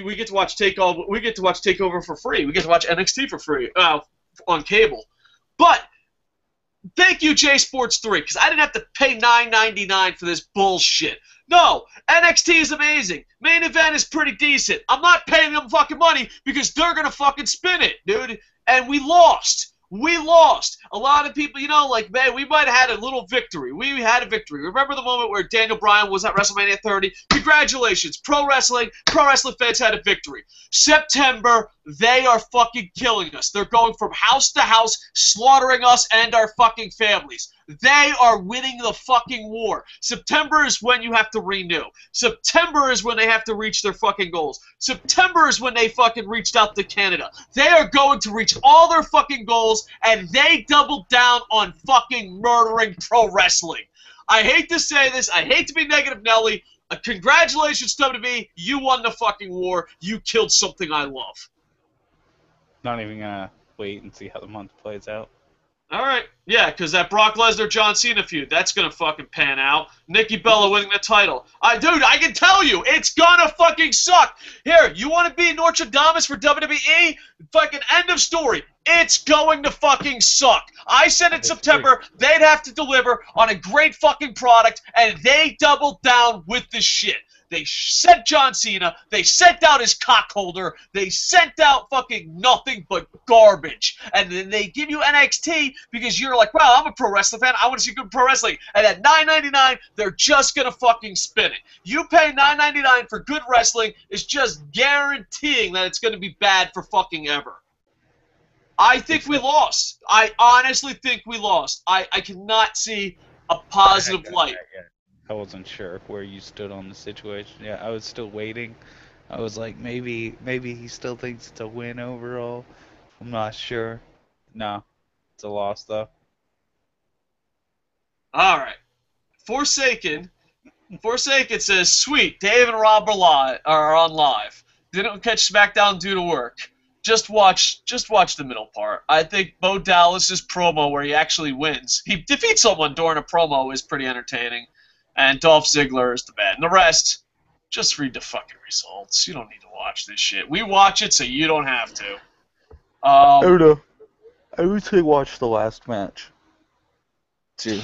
A: We get to watch Takeover. We get to watch Takeover for free. We get to watch NXT for free on cable. But thank you, J Sports 3, because I didn't have to pay $9.99 for this bullshit. No, NXT is amazing. Main event is pretty decent. I'm not paying them fucking money because they're going to fucking spin it, dude. And we lost. We lost. A lot of people, like, man, we might have had a little victory. We had a victory. Remember the moment where Daniel Bryan was at WrestleMania 30? Congratulations. Pro wrestling fans had a victory. September, they are fucking killing us. They're going from house to house, slaughtering us and our fucking families. They are winning the fucking war. September is when you have to renew. September is when they have to reach their fucking goals. September is when they fucking reached out to Canada. They are going to reach all their fucking goals, and they doubled down on fucking murdering pro wrestling. I hate to say this. I hate to be negative, Nelly. Congratulations, WWE. You won the fucking war. You killed something I love.
B: Not even gonna wait and see how the month plays out.
A: All right. Yeah, because that Brock Lesnar-John Cena feud, that's going to fucking pan out. Nikki Bella winning the title. Dude, I can tell you, it's going to fucking suck. Here, you want to be Nostradamus for WWE? Fucking end of story. It's going to fucking suck. I said in September they'd have to deliver on a great fucking product, and they doubled down with the shit. They sent John Cena. They sent out his cockholder. They sent out fucking nothing but garbage. And then they give you NXT because you're like, wow, I'm a pro wrestling fan. I want to see good pro wrestling. And at $9.99, they're just going to fucking spin it. You pay $9.99 for good wrestling is just guaranteeing that it's going to be bad for fucking ever. I think we lost. I honestly think we lost. I cannot see a positive light.
B: I wasn't sure where you stood on the situation. Yeah, I was still waiting. I was like, maybe he still thinks it's a win overall. I'm not sure. No, it's a loss though.
A: All right. Forsaken says, sweet, Dave and Rob are on live. Didn't catch SmackDown due to work. Just watch the middle part. I think Bo Dallas's promo where he actually wins, he defeats someone during a promo, is pretty entertaining, and Dolph Ziggler is the bad. And the rest, just read the fucking results. You don't need to watch this shit. We watch it so you don't have to.
B: I don't know. I would say watch the last match. Too.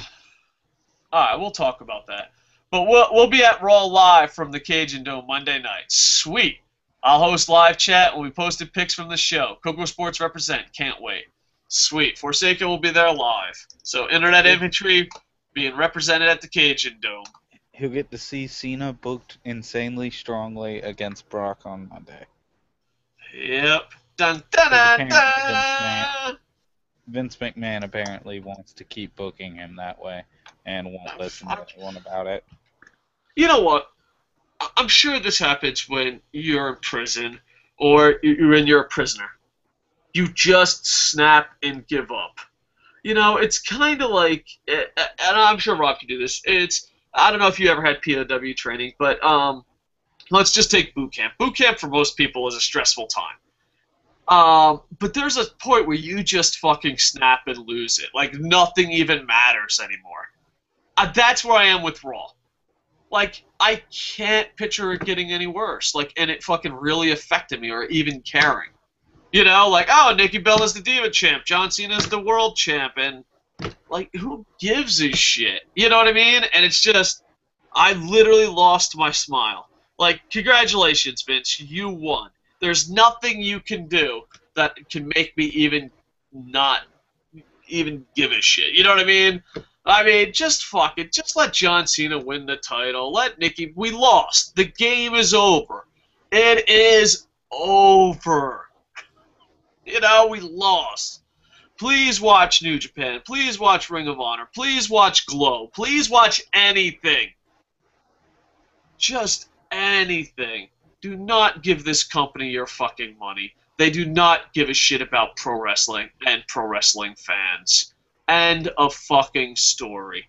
A: All right, we'll talk about that. But we'll be at Raw live from the Cajun Dome Monday night. Sweet. I'll host live chat when we posted pics from the show. Kocosports represent. Can't wait. Sweet. Forsaken will be there live. So internet infantry being represented at the Cajun Dome.
B: He'll get to see Cena booked insanely strongly against Brock on Monday.
A: Yep. Dun dun dun dun.
B: Vince McMahon apparently wants to keep booking him that way and won't listen to anyone about it.
A: You know what? I'm sure this happens when you're in prison or you're a prisoner. You just snap and give up. You know, it's kind of like, and I'm sure Rob can do this. I don't know if you ever had POW training, but let's just take boot camp. Boot camp for most people is a stressful time. But there's a point where you just fucking snap and lose it. Like, nothing even matters anymore. That's where I am with Raw. Like, I can't picture it getting any worse. Like, and it fucking really affected me or even caring. You know, like, oh, Nikki Bella's the Diva Champ, John Cena's the World Champ, and, like, who gives a shit? You know what I mean? And it's just, I literally lost my smile. Like, congratulations, Vince, you won. There's nothing you can do that can make me even not even give a shit. You know what I mean? I mean, just fuck it. Just let John Cena win the title. Let Nikki... We lost. The game is over. It is over. You know, we lost. Please watch New Japan. Please watch Ring of Honor. Please watch Glow. Please watch anything. Just anything. Do not give this company your fucking money. They do not give a shit about pro wrestling and pro wrestling fans. End of fucking story.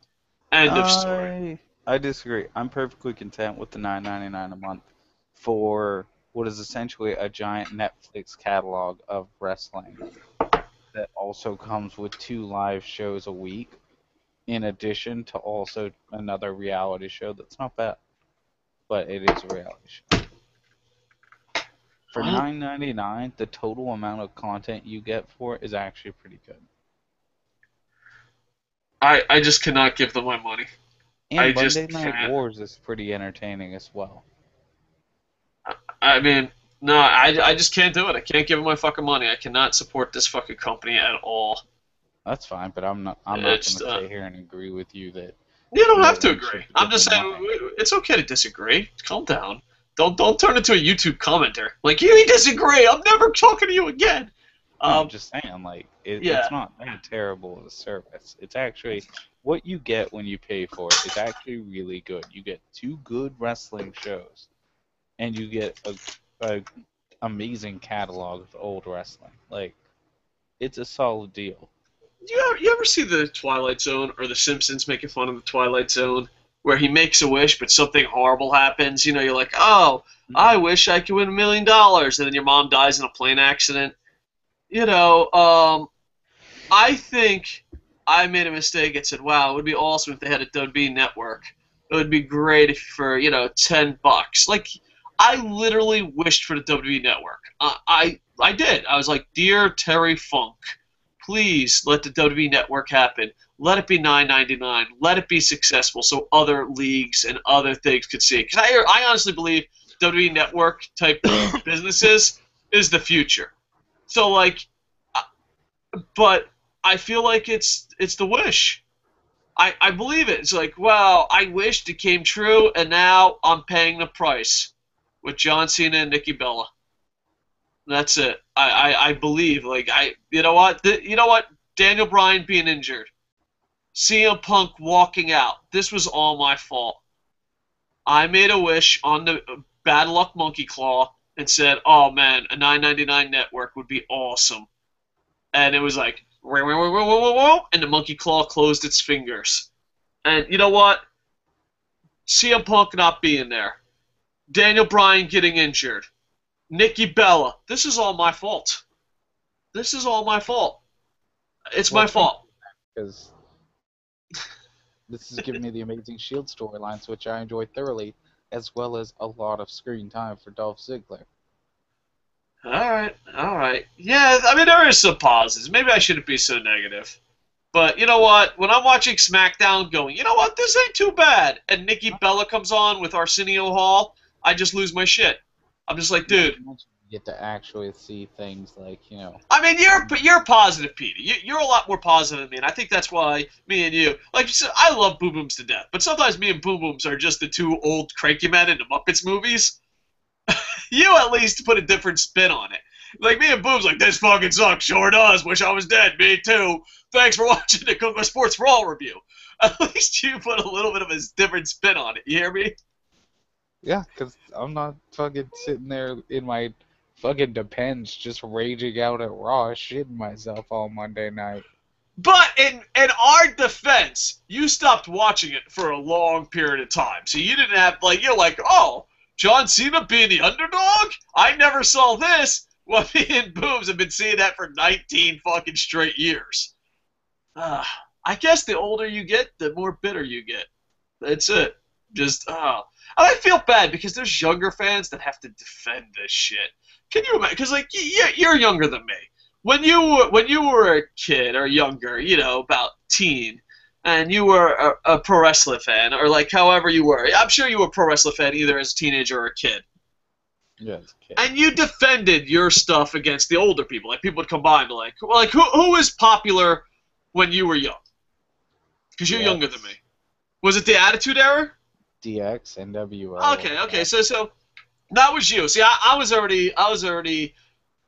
A: End of story.
B: I disagree. I'm perfectly content with the $9.99 a month for what is essentially a giant Netflix catalog of wrestling that also comes with 2 live shows a week, in addition to also another reality show that's not bad, but it is a reality show. For $9.99, the total amount of content you get for it is actually pretty good.
A: I just cannot give them my money.
B: And Monday Night Wars is pretty entertaining as well.
A: I mean, no, I just can't do it. I can't give them my fucking money. I cannot support this fucking company at all.
B: That's fine, but I'm not going to sit here and agree with you that...
A: You don't have to agree. I'm just saying, it's okay to disagree. Calm down. Don't turn into a YouTube commenter. Like, you disagree. I'm never talking to you again.
B: I'm just saying, like, it's not that terrible of a service. It's actually, what you get when you pay for it is actually really good. You get 2 good wrestling shows, and you get a amazing catalog of old wrestling. Like, it's a solid deal.
A: You ever see the Twilight Zone or The Simpsons making fun of the Twilight Zone, where he makes a wish but something horrible happens? You know, you're like, oh, I wish I could win $1 million, and then your mom dies in a plane accident. You know, I think I made a mistake and said, wow, it would be awesome if they had a WWE network. It would be great if for, $10. Like, I literally wished for the WWE network. I did. I was like, dear Terry Funk, please let the WWE network happen. Let it be $9.99. Let it be successful so other leagues and other things could see it. Because I honestly believe WWE network type businesses is the future. So, like, but I feel like it's the wish. I believe it. It's like, well, I wished it came true, and now I'm paying the price with John Cena and Nikki Bella. That's it. I believe. Like, you know what? Daniel Bryan being injured. CM Punk walking out. This was all my fault. I made a wish on the Bad Luck Monkey Claw and said, oh, man, a $9.99 network would be awesome. And it was like, and the monkey claw closed its fingers. And you know what? CM Punk not being there. Daniel Bryan getting injured. Nikki Bella. This is all my fault. This is all my fault. It's
B: Well,
A: my
B: thank
A: fault.
B: you, because this is giving me the Amazing Shield storylines, which I enjoy thoroughly, as well as a lot of screen time for Dolph Ziggler.
A: All right, all right. Yeah, I mean there is some pauses. Maybe I shouldn't be so negative. But you know what? When I'm watching SmackDown, going, you know what? This ain't too bad. And Nikki Bella comes on with Arsenio Hall, I just lose my shit. I'm just like,
B: Not
A: dude.
B: to mention you get to actually see things like,
A: I mean, you're positive, Petey. You're a lot more positive than me, and I think that's why me and you, like you said, I love Boom Booms to death. But sometimes me and Boom Booms are just the two old cranky men in the Muppets movies. You at least put a different spin on it. Like me and Boom's like, this fucking sucks. Sure does. Wish I was dead. Me too. Thanks for watching the Kocosports Raw review. At least you put a little bit of a different spin on it. You hear me?
B: yeah, because I'm not fucking sitting there in my fucking Depends just raging out at Raw, shitting myself all Monday night.
A: But in our defense, you stopped watching it for a long period of time. So you didn't have, like, you're like, oh, John Cena being the underdog? I never saw this. Well, me and Booms have been seeing that for 19 fucking straight years. I guess the older you get, the more bitter you get. That's it. Just, and I feel bad because there's younger fans that have to defend this shit. Can you imagine? Because, like, you're younger than me. When you were a kid or younger, about teen, and you were a pro wrestling fan, or like however you were, I'm sure you were a pro wrestling fan either as a teenager or a kid.
B: Yeah, it's okay.
A: And you defended your stuff against the older people. Like people would come by and be like who was popular when you were young? Because you're younger than me. Was it the Attitude Era?
B: DX, NWO.
A: Okay. So that was you. See, I was already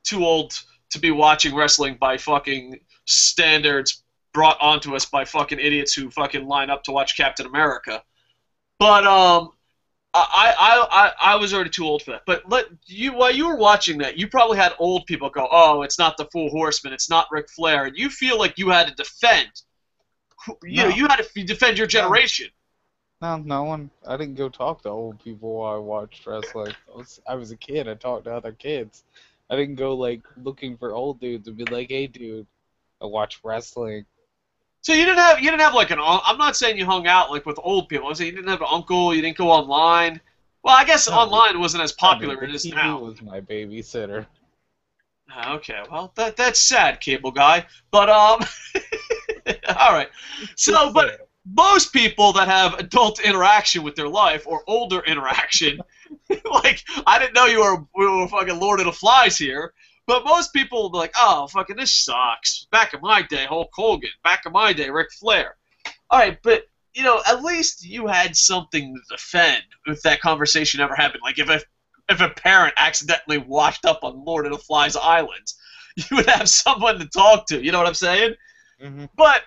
A: too old to be watching wrestling by fucking standards brought onto us by fucking idiots who fucking line up to watch Captain America. But I was already too old for that. But while you were watching that, you probably had old people go, "Oh, it's not the Four Horsemen, it's not Ric Flair," and you feel like you had to defend. You had to defend your generation.
B: No one. I didn't go talk to old people while I watched wrestling. I was a kid. I talked to other kids. I didn't go like looking for old dudes and be like, "Hey, dude, I watch wrestling."
A: So you didn't have like I'm not saying you hung out like with old people. I'm saying you didn't have an uncle. You didn't go online. Well, I guess online wasn't as popular as it is
B: TV
A: now.
B: was my babysitter.
A: Okay, well that's sad, cable guy. But all right. So, but most people that have adult interaction with their life or older interaction, like I didn't know we were fucking Lord of the Flies here. But most people will be like, oh, fucking this sucks. Back in my day, Hulk Hogan. Back in my day, Ric Flair. All right, but, at least you had something to defend if that conversation ever happened. Like, if a parent accidentally washed up on Lord of the Flies Island, you would have someone to talk to. You know what I'm saying?
B: Mm-hmm.
A: But,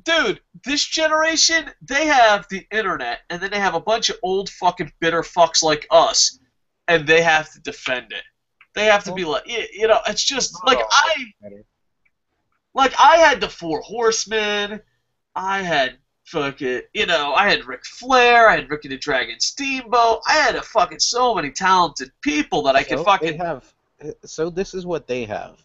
A: dude, this generation, they have the internet, and then they have a bunch of old fucking bitter fucks like us, and they have to defend it. They have to be like, it's just like I had the Four Horsemen, I had fucking, I had Ric Flair, I had Ricky the Dragon Steamboat, I had fucking so many talented people that I could fucking.
B: So this is what they have.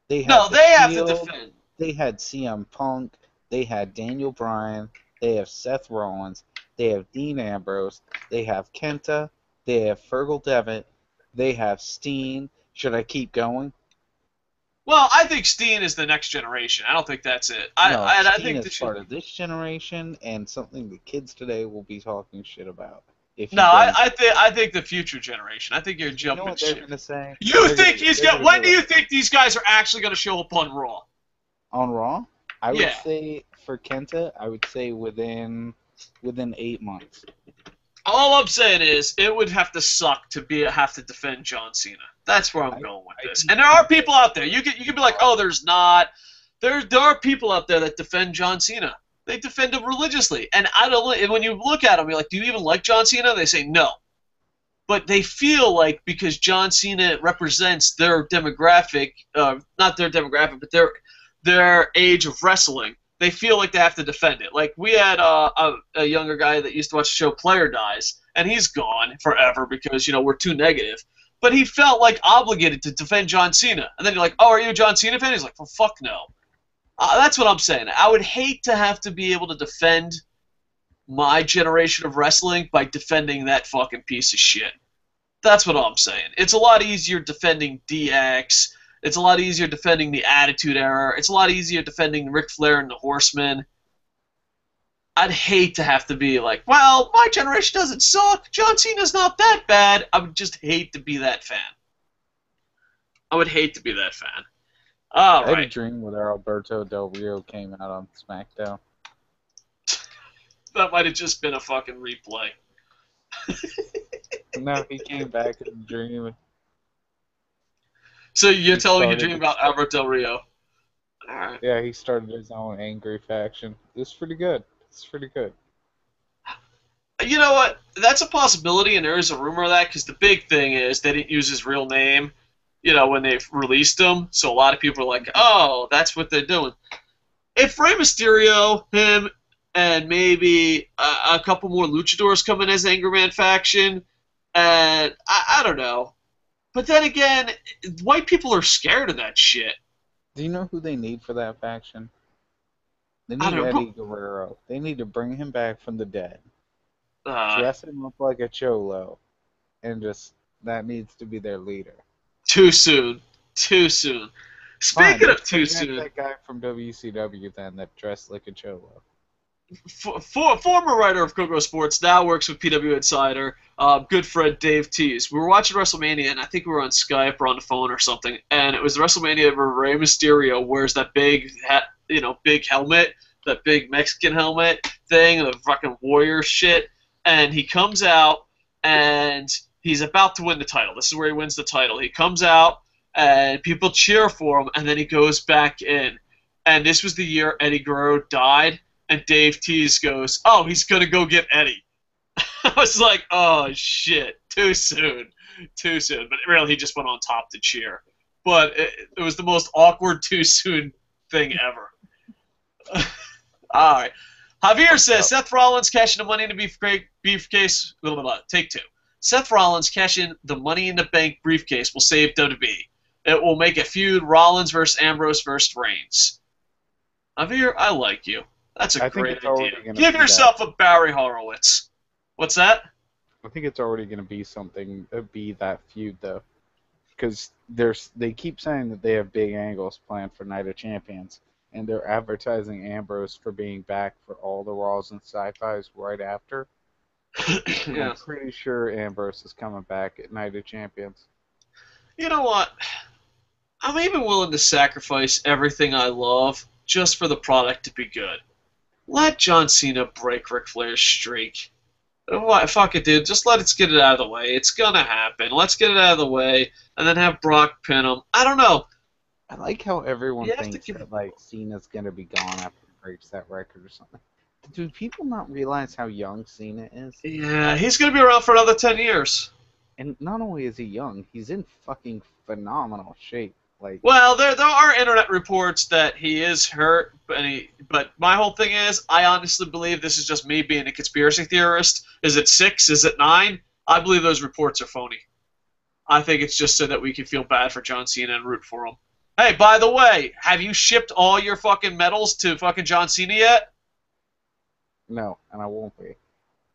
B: They
A: have to defend.
B: They had CM Punk, they had Daniel Bryan, they have Seth Rollins, they have Dean Ambrose, they have Kenta, they have Fergal Devitt, they have Steen. Should I keep going?
A: Well, I think Steen is the next generation. I don't think that's it.
B: I think it's part of this generation and something the kids today will be talking shit about.
A: I think the future generation. I think you're jumping
B: what
A: shit.
B: They're gonna say?
A: When do you think these guys are actually going to show up on Raw?
B: On Raw? I would say for Kenta, I would say within 8 months.
A: All I'm saying is, it would have to suck to have to defend John Cena. That's where I'm going with this. And there are people out there. You can be like, oh, there's not. There are people out there that defend John Cena. They defend him religiously. And when you look at them, you're like, do you even like John Cena? They say no. But they feel like because John Cena represents their demographic, not their demographic, but their age of wrestling, they feel like they have to defend it. Like, we had a younger guy that used to watch the show Player Dies, and he's gone forever because, we're too negative. but he felt like obligated to defend John Cena. And then you're like, oh, are you a John Cena fan? He's like, well, fuck no. That's what I'm saying. I would hate to have to be able to defend my generation of wrestling by defending that fucking piece of shit. That's what I'm saying. It's a lot easier defending DX. It's a lot easier defending the Attitude Era. It's a lot easier defending Ric Flair and the Horsemen. I'd hate to have to be like, well, my generation doesn't suck. John Cena's not that bad. I would just hate to be that fan. I would hate to be that fan. All right.
B: I had a dream where Alberto Del Rio came out on SmackDown.
A: That might have just been a fucking replay.
B: No, he came back in a dream.
A: So you're telling me you dream about Albert Del Rio? All right.
B: Yeah, he started his own angry faction. It's pretty good. It's pretty good.
A: You know what? That's a possibility, and there is a rumor of that, because the big thing is they didn't use his real name, when they released him. So a lot of people are like, oh, that's what they're doing. If Rey Mysterio, him, and maybe a couple more luchadors come in as Angerman faction, and I don't know. But then again, white people are scared of that shit.
B: Do you know who they need for that faction? They need Eddie Guerrero. They need to bring him back from the dead. Dress him up like a cholo. And that needs to be their leader.
A: Too soon. Too soon. Speaking of too soon.
B: That guy from WCW then that dressed like a cholo.
A: Former writer of Kocosports, now works with PW Insider, good friend Dave Tease. We were watching WrestleMania, and I think we were on Skype or on the phone or something, and it was WrestleMania where Rey Mysterio wears that big big helmet, that big Mexican helmet thing, the fucking warrior shit, and he comes out, and he's about to win the title. This is where he wins the title. He comes out, and people cheer for him, and then he goes back in. And this was the year Eddie Guerrero died, and Dave Tease goes, oh, he's going to go get Eddie. I was like, oh, shit, too soon. Too soon. But really, he just went on top to cheer. But it was the most awkward too soon thing ever. All right. Javier says, Seth Rollins cashing the Money in the briefcase. Take two. Seth Rollins cashing the Money in the Bank briefcase will save WWE. It will make a feud Rollins versus Ambrose versus Reigns. Javier, I like you. That's a great idea. Give yourself a Barry Horowitz. What's that?
B: I think it's already going to be something, be that feud, though. Because they keep saying that they have big angles planned for Night of Champions, and they're advertising Ambrose for being back for all the Raws and Sci-Fis right after. Yeah. I'm pretty sure Ambrose is coming back at Night of Champions.
A: You know what? I'm even willing to sacrifice everything I love just for the product to be good. Let John Cena break Ric Flair's streak. What? Fuck it, dude. Just let's get it out of the way. It's gonna happen. Let's get it out of the way, and then have Brock pin him. I don't know.
B: I like how everyone thinks that Cena's gonna be gone after he breaks that record or something. Do people not realize how young Cena is?
A: Yeah, he's gonna be around for another 10 years.
B: And not only is he young, he's in fucking phenomenal shape.
A: Well, there are internet reports that he is hurt, but my whole thing is, I honestly believe this is just me being a conspiracy theorist. Is it 6? Is it 9? I believe those reports are phony. I think it's just so that we can feel bad for John Cena and root for him. Hey, by the way, have you shipped all your fucking medals to fucking John Cena yet?
B: No, and I won't be.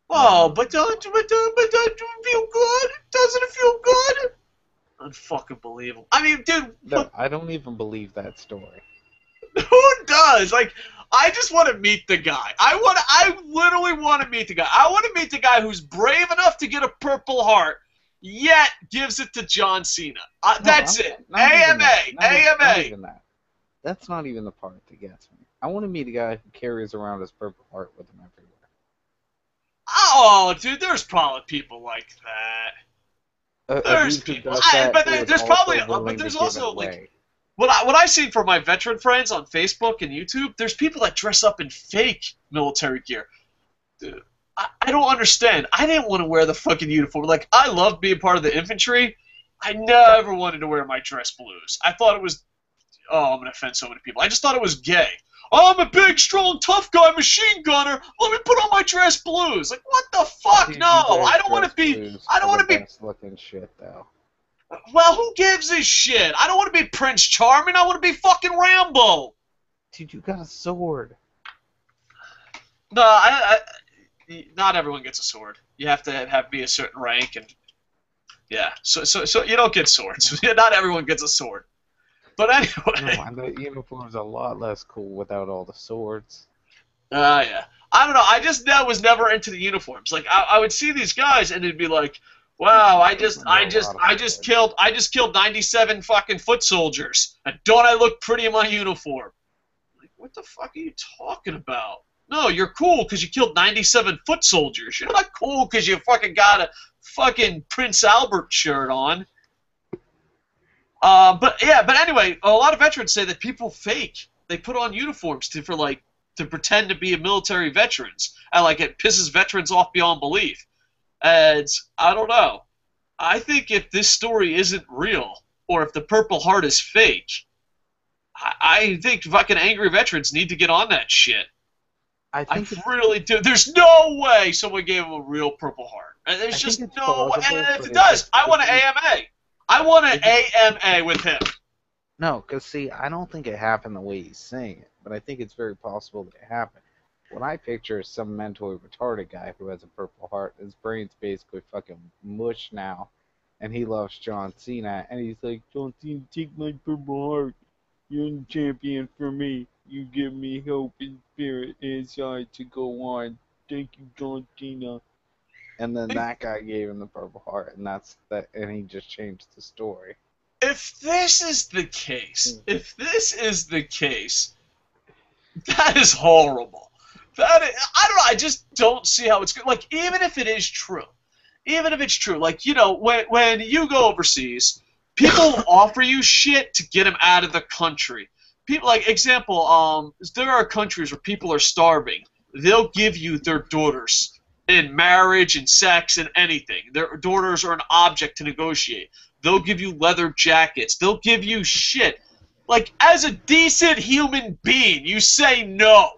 A: Oh, but doesn't it feel good? Doesn't it feel good? Unfucking believable. I mean, dude.
B: No, I don't even believe that story.
A: Who does? I just want to meet the guy. I literally want to meet the guy. I want to meet the guy who's brave enough to get a Purple Heart, yet gives it to John Cena. That's it. AMA.
B: Not even that. That's not even the part that gets me. I want to meet a guy who carries around his Purple Heart with him everywhere.
A: Oh, dude, there's probably people like that. There's people, but there's also what I've seen from my veteran friends on Facebook and YouTube. There's people that dress up in fake military gear. Dude, I don't understand. I didn't want to wear the fucking uniform. I love being part of the infantry. I never wanted to wear my dress blues. I thought it was. Oh, I'm gonna offend so many people. I just thought it was gay. Oh, I'm a big, strong, tough guy, machine gunner. Let me put on my dress blues. What the fuck? No, I don't want to be. I don't want to be.
B: Looking shit though.
A: Well, who gives a shit? I don't want to be Prince Charming. I want to be fucking Rambo.
B: Dude, you got a sword.
A: No, not everyone gets a sword. You have to be a certain rank, and yeah. So you don't get swords. Not everyone gets a sword. But anyway.
B: No, and the uniform's a lot less cool without all the swords.
A: Yeah. I don't know. I just was never into the uniforms. Like I would see these guys, and it'd be like, wow, I just killed 97 fucking foot soldiers, and don't I look pretty in my uniform? Like, what the fuck are you talking about? No, you're cool because you killed 97 foot soldiers. You're not cool because you fucking got a fucking Prince Albert shirt on. But anyway, a lot of veterans say that people fake. They put on uniforms to pretend to be military veterans, and like it pisses veterans off beyond belief. And I don't know. I think if this story isn't real, or if the Purple Heart is fake, I think fucking angry veterans need to get on that shit. I really do. There's no way someone gave him a real Purple Heart. And there's just no way. And if it does, I want an AMA. I want an AMA with him.
B: No, because see, I don't think it happened the way he's saying it, but I think it's very possible that it happened. What I picture is some mentally retarded guy who has a Purple Heart. His brain's basically fucking mush now, and he loves John Cena, and he's like, John Cena, take my Purple Heart. You're the champion for me. You give me hope and spirit inside to go on. Thank you, John Cena. And then that guy gave him the Purple Heart, and he just changed the story.
A: If this is the case, that is horrible. I don't know. I just don't see how it's good. Like, even if it is true, like, you know, when you go overseas, people offer you shit to get them out of the country. People, like, example, there are countries where people are starving. They'll give you their daughters in marriage and sex and anything. Their daughters are an object to negotiate. They'll give you leather jackets. They'll give you shit. Like, as a decent human being, you say no.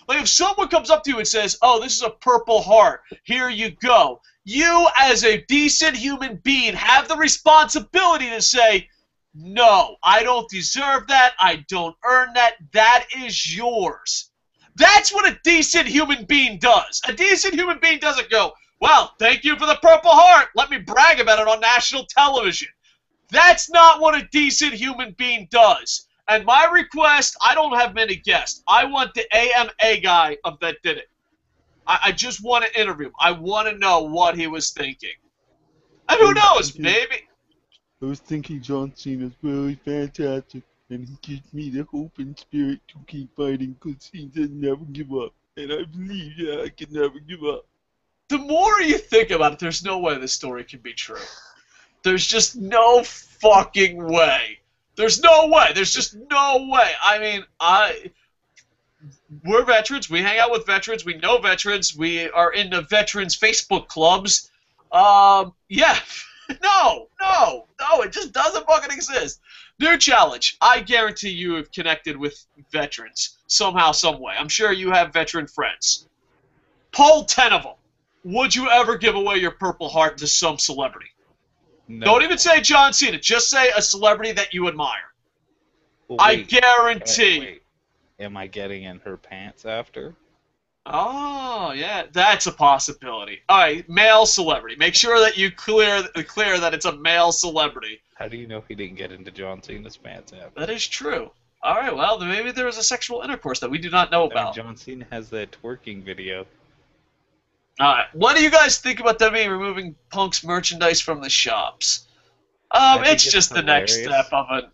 A: Like, if someone comes up to you and says, oh, this is a Purple Heart, here you go, you, as a decent human being, have the responsibility to say, no, I don't deserve that, I don't earn that, that is yours. That's what a decent human being does. A decent human being doesn't go, well, thank you for the Purple Heart, let me brag about it on national television. That's not what a decent human being does. And my request, I don't have many guests. I want the AMA guy that did it. I just want to interview him. I want to know what he was thinking. And who knows, maybe.
B: I was thinking John Cena's really fantastic, and he gives me the hope and spirit to keep fighting because he doesn't never give up. And I believe that I can never give up.
A: The more you think about it, there's no way this story can be true. There's just no fucking way. There's no way. There's just no way. I mean, we're veterans. We hang out with veterans. We know veterans. We are in the veterans Facebook clubs. Yeah. No. It just doesn't fucking exist. New challenge. I guarantee you have connected with veterans somehow, some way. I'm sure you have veteran friends. Poll 10 of them. Would you ever give away your Purple Heart to some celebrity? No. Don't even say John Cena. Just say a celebrity that you admire. Well, I guarantee. Wait.
B: Am I getting in her pants after?
A: Oh, yeah. That's a possibility. All right, male celebrity. Make sure that you clear that it's a male celebrity.
B: How do you know he didn't get into John Cena's pants after?
A: That is true. All right, well, then maybe there was a sexual intercourse that we do not know about.
B: John Cena has that twerking video.
A: All right. What do you guys think about WWE removing Punk's merchandise from the shops? It's just the next step of a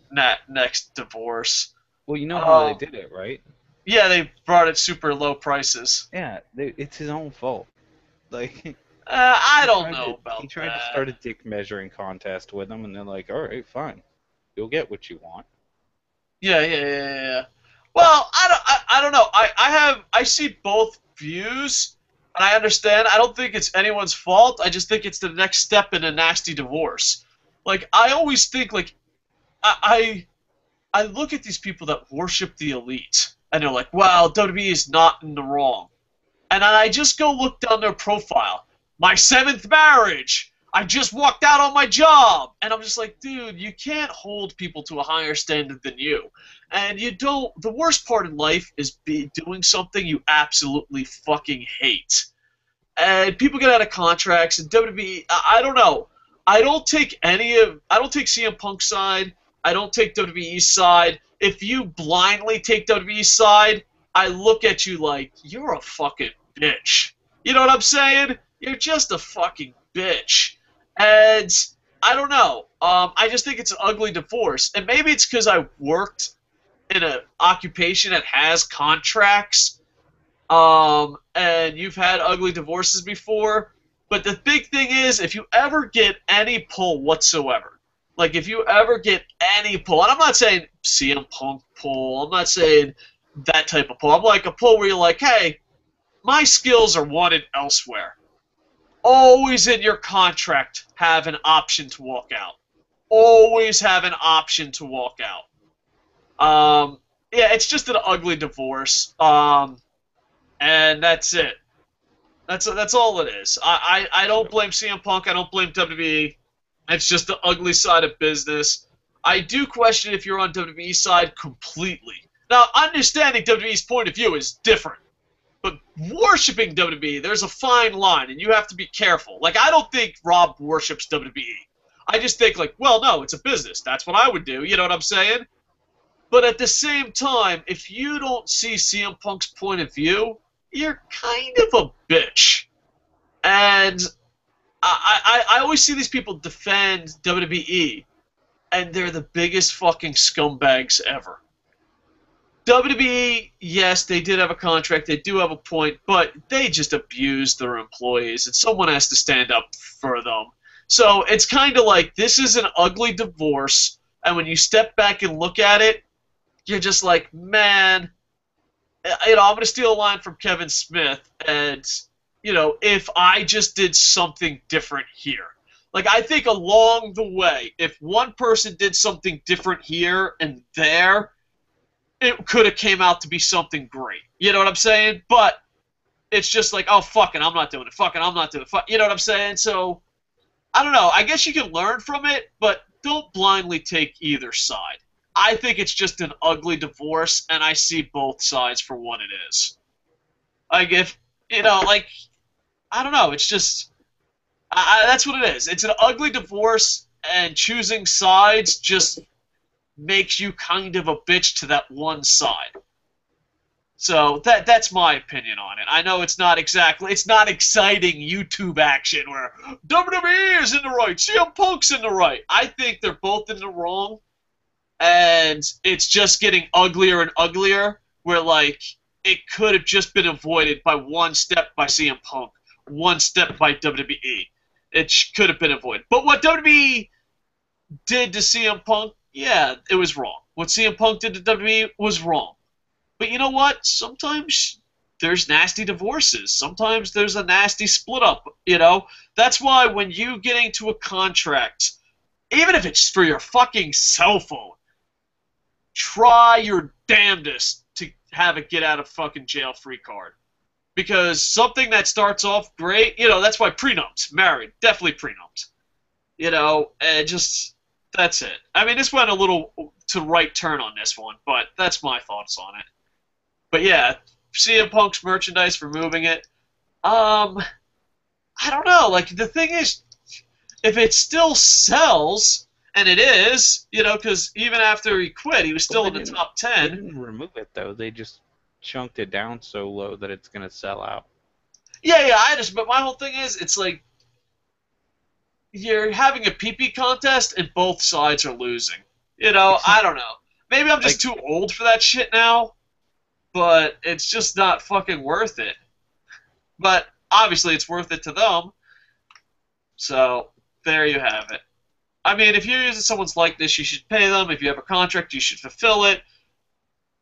A: next divorce.
B: Well, you know how they did it, right?
A: Yeah, they brought it super low prices.
B: Yeah, it's his own fault. Like,
A: I don't know about that.
B: He tried to start a dick measuring contest with them, and they're like, all right, fine. You'll get what you want.
A: Yeah. Well, I don't know. I see both views. And I understand. I don't think it's anyone's fault. I just think it's the next step in a nasty divorce. Like, I always think, like, I look at these people that worship the elite, and they're like, wow, WWE is not in the wrong. And I just go look down their profile. My 7th marriage. I just walked out on my job. And I'm just like, dude, you can't hold people to a higher standard than you. And you don't, the worst part in life is doing something you absolutely fucking hate. And people get out of contracts, and WWE, I don't know. I don't take CM Punk's side. I don't take WWE's side. If you blindly take WWE's side, I look at you like, you're a fucking bitch. You know what I'm saying? You're just a fucking bitch. And I don't know. I just think it's an ugly divorce. And maybe it's because I worked in an occupation that has contracts, and you've had ugly divorces before. But the big thing is, if you ever get any pull whatsoever, like if you ever get any pull, and I'm not saying CM Punk pull, I'm not saying that type of pull. I'm like a pull where you're like, hey, my skills are wanted elsewhere. Always in your contract have an option to walk out. Always have an option to walk out. Yeah, it's just an ugly divorce. And that's it. That's all it is. I don't blame CM Punk. I don't blame WWE. It's just the ugly side of business. I do question if you're on WWE's side completely. Now, understanding WWE's point of view is different. But worshiping WWE, there's a fine line, and you have to be careful. Like, I don't think Rob worships WWE. I just think, like, well, no, it's a business. That's what I would do. You know what I'm saying? But at the same time, if you don't see CM Punk's point of view, you're kind of a bitch. And I always see these people defend WWE, and they're the biggest fucking scumbags ever. WWE, yes, they did have a contract, they do have a point, but they just abuse their employees, and someone has to stand up for them. So it's kind of like, this is an ugly divorce, and when you step back and look at it, you're just like, man, you know, I'm going to steal a line from Kevin Smith, and, you know, if I just did something different here. Like, I think along the way, if one person did something different here and there, it could have came out to be something great. You know what I'm saying? But it's just like, oh, fucking, I'm not doing it. Fucking, I'm not doing it. You know what I'm saying? So, I don't know. I guess you can learn from it, but don't blindly take either side. I think it's just an ugly divorce, and I see both sides for what it is. Like, if, you know, like, I don't know. It's just, that's what it is. It's an ugly divorce, and choosing sides just makes you kind of a bitch to that one side. So that's my opinion on it. I know it's not exciting YouTube action where WWE is in the right, CM Punk's in the right. I think they're both in the wrong, and it's just getting uglier and uglier, where, like, it could have just been avoided by one step by CM Punk, one step by WWE. It could have been avoided. But what WWE did to CM Punk, yeah, it was wrong. What CM Punk did to WWE was wrong. But you know what? Sometimes there's nasty divorces. Sometimes there's a nasty split up, you know? That's why when you get into a contract, even if it's for your fucking cell phone, try your damnedest to have a get out of fucking jail free card. Because something that starts off great, you know, that's why prenups, married, definitely prenups. You know, and just... That's it. I mean, this went a little to right turn on this one, but that's my thoughts on it. But yeah, CM Punk's merchandise, removing it. I don't know. Like, the thing is, if it still sells, and it is, you know, because even after he quit, he was still in the top 10.
B: They didn't remove it, though. They just chunked it down so low that it's going to sell out.
A: Yeah, but my whole thing is, it's like, you're having a pee-pee contest and both sides are losing. You know, I don't know. Maybe I'm just too old for that shit now, but it's just not fucking worth it. But obviously it's worth it to them. So, there you have it. I mean, if you're using someone's likeness, you should pay them. If you have a contract, you should fulfill it.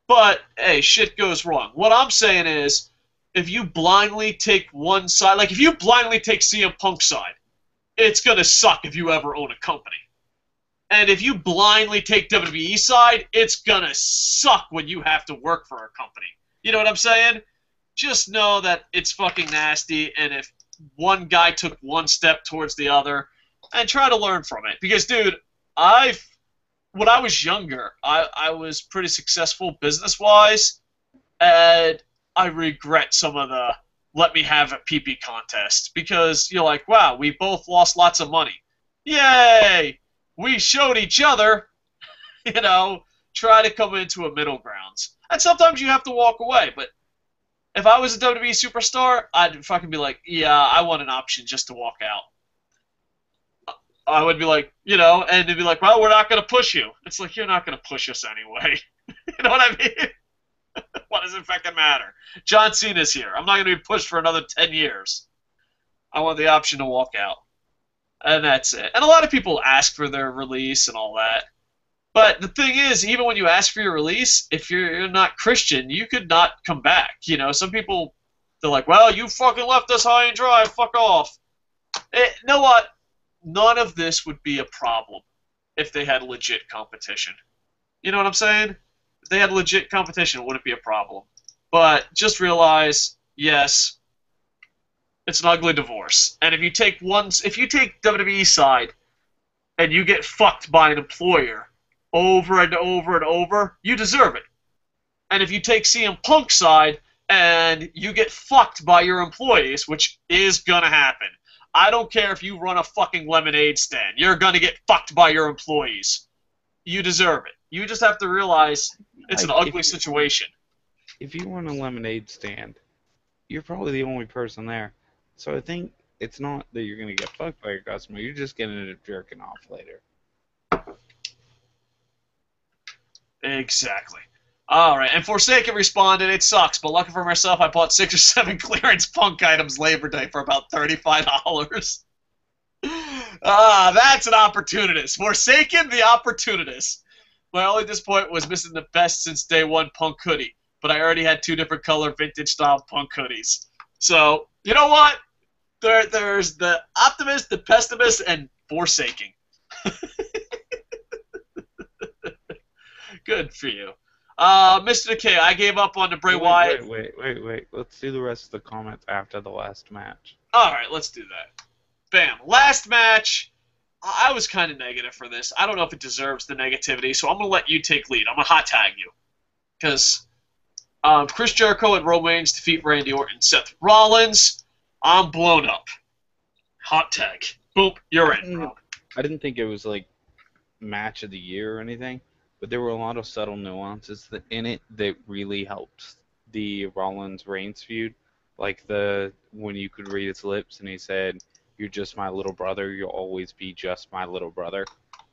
A: But, hey, shit goes wrong. What I'm saying is, if you blindly take one side, like if you blindly take CM Punk's side, it's going to suck if you ever own a company. And if you blindly take WWE side, it's going to suck when you have to work for a company. You know what I'm saying? Just know that it's fucking nasty, and if one guy took one step towards the other, and try to learn from it. Because, dude, when I was younger, I was pretty successful business-wise, and I regret some of the let me have a pee-pee contest. Because you're like, wow, we both lost lots of money. Yay! We showed each other, try to come into a middle grounds. And sometimes you have to walk away, but if I was a WWE superstar, I'd fucking be like, yeah, I want an option just to walk out. I would be like, and they'd be like, well, we're not going to push you. It's like, you're not going to push us anyway. You know what I mean? What does it fucking matter? John Cena's here. I'm not going to be pushed for another 10 years. I want the option to walk out. And that's it. And a lot of people ask for their release and all that. But the thing is, even when you ask for your release, if you're not Christian, you could not come back. Some people, they're like, well, you fucking left us high and dry. Fuck off. You know what? None of this would be a problem if they had legit competition. You know what I'm saying? If they had legit competition, it wouldn't be a problem. But just realize, yes, it's an ugly divorce. And if you take WWE side and you get fucked by an employer over and over and over, you deserve it. And if you take CM Punk side and you get fucked by your employees, which is gonna happen, I don't care if you run a fucking lemonade stand. You're going to get fucked by your employees. You deserve it. You just have to realize it's an ugly situation.
B: If you run a lemonade stand, you're probably the only person there. So I think it's not that you're going to get fucked by your customer. You're just going to end up jerking off later.
A: Exactly. All right, and Forsaken responded, it sucks, but lucky for myself, I bought 6 or 7 clearance Punk items Labor Day for about $35. That's an opportunist. Forsaken, the opportunist. My only disappointment was missing the best since day one Punk hoodie, but I already had 2 different color vintage-style Punk hoodies. So, you know what? There's the optimist, the pessimist, and Forsaken. Good for you. Mr. Decay, I gave up on the Bray Wyatt.
B: Wait. Let's do the rest of the comments after the last match.
A: Alright, let's do that. Bam. Last match. I was kind of negative for this. I don't know if it deserves the negativity, so I'm going to let you take lead. I'm going to hot tag you. Because Chris Jericho and Roman Reigns defeat Randy Orton. Seth Rollins, I'm blown up. Hot tag. Boom, you're in.
B: I didn't think it was like match of the year or anything. But there were a lot of subtle nuances in it that really helped the Rollins-Reigns feud. Like when you could read his lips and he said, "You're just my little brother. You'll always be just my little brother."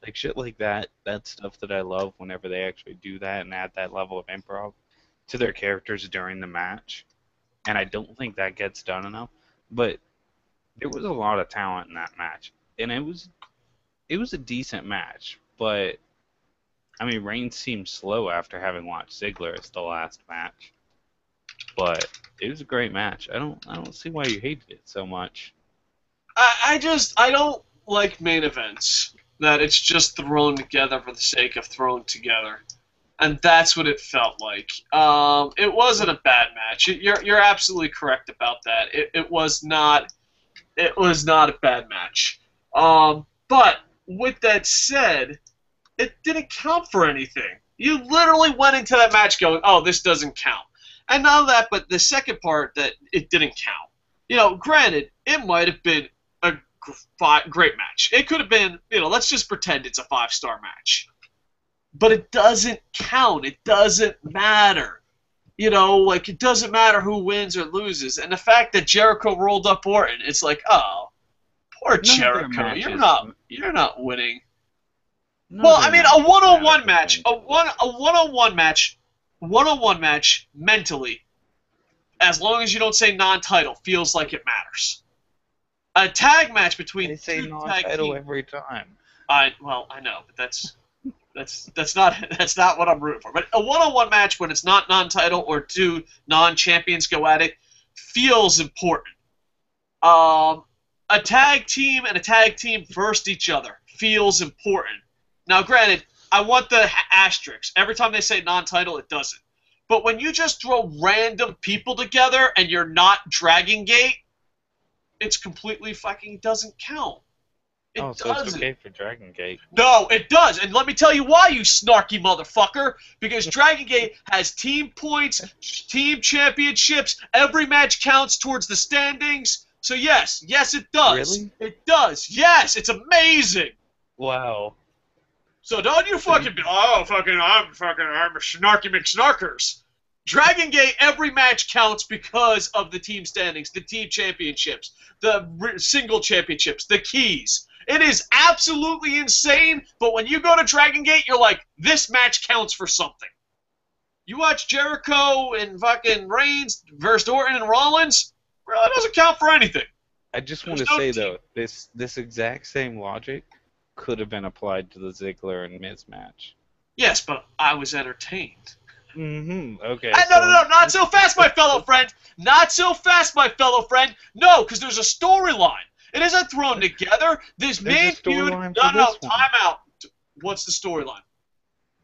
B: Like shit like that. That's stuff that I love whenever they actually do that and add that level of improv to their characters during the match. And I don't think that gets done enough. But there was a lot of talent in that match. And it was a decent match. But I mean, Reigns seemed slow after having watched Ziggler as the last match, but it was a great match. I don't see why you hated it so much.
A: I don't like main events that it's just thrown together for the sake of thrown together, and that's what it felt like. It wasn't a bad match. You're absolutely correct about that. It was not a bad match. But with that said, it didn't count for anything. You literally went into that match going, oh, this doesn't count. And not that, but the second part that it didn't count. Granted, it might have been a great match. It could have been, let's just pretend it's a 5-star match. But it doesn't count. It doesn't matter. It doesn't matter who wins or loses. And the fact that Jericho rolled up Orton, it's like, oh, poor Jericho. You're not winning. Well, I mean, a one-on-one match, a one-on-one match, mentally, as long as you don't say non-title, feels like it matters. A tag match between
B: they say non-title every time.
A: I know, but that's not what I'm rooting for. But a one-on-one match when it's not non-title or 2 non-champions go at it feels important. A tag team and a tag team versus each other feels important. Now, granted, I want the asterisks. Every time they say non-title, it doesn't. But when you just throw random people together and you're not Dragon Gate, it's completely fucking doesn't count.
B: Oh,
A: It
B: so it's
A: doesn't.
B: okay for Dragon Gate.
A: No, it does. And let me tell you why, you snarky motherfucker. Because Dragon Gate has team points, team championships. Every match counts towards the standings. So yes, it does.
B: Really?
A: It does. Yes, it's amazing.
B: Wow.
A: So don't you fucking be, I'm a snarky McSnarkers. Dragon Gate, every match counts because of the team standings, the team championships, the single championships, the keys. It is absolutely insane, but when you go to Dragon Gate, you're like, this match counts for something. You watch Jericho and fucking Reigns versus Orton and Rollins, well, it doesn't count for anything.
B: I just want to say, though, this exact same logic could have been applied to the Ziggler and Miz match.
A: Yes, but I was entertained.
B: Okay.
A: No, not so fast, my fellow friend. Not so fast, my fellow friend. No, because there's a storyline. It isn't thrown together. This main feud. No, time out. What's the storyline?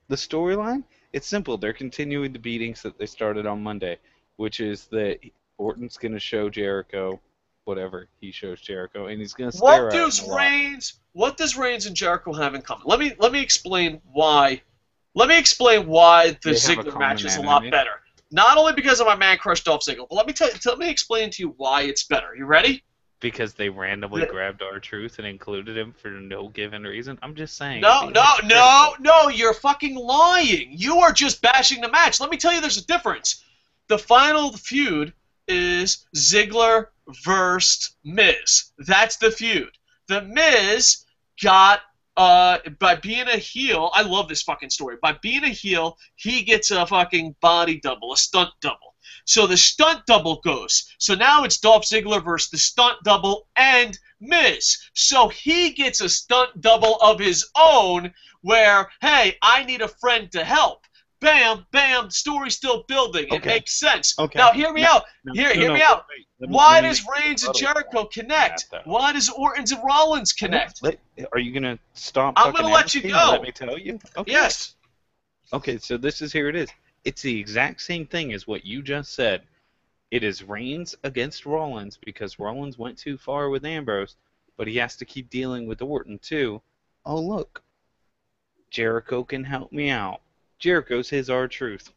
B: The storyline? It's simple. They're continuing the beatings that they started on Monday, which is that Orton's going to show Jericho whatever he shows Jericho, and he's going to stare at him.
A: What does Reigns and Jericho have in common? Let me explain why. Let me explain why the Ziggler match is a lot better. Not only because of my man crush Dolph Ziggler, but let me explain to you why it's better. You ready?
B: Because they randomly grabbed R-Truth and included him for no given reason. I'm just saying.
A: No, you're fucking lying. You are just bashing the match. Let me tell you there's a difference. The final feud is Ziggler versus Miz. That's the feud. The Miz got, by being a heel, I love this fucking story. By being a heel, he gets a fucking body double, a stunt double. So the stunt double goes. So now it's Dolph Ziggler versus the stunt double and Miz. So he gets a stunt double of his own where, hey, I need a friend to help. Bam, bam, story's still building. It makes sense.
B: Okay.
A: Now hear me out. Hear me out. Why does Reigns and Jericho connect? Why does Orton and Rollins connect?
B: Are you going to stop?
A: I'm going to let you go.
B: Let me tell you? Okay.
A: Yes.
B: Okay, so here it is. It's the exact same thing as what you just said. It is Reigns against Rollins because Rollins went too far with Ambrose, but he has to keep dealing with Orton too. Oh, look. Jericho can help me out. Jericho's his R-Truth.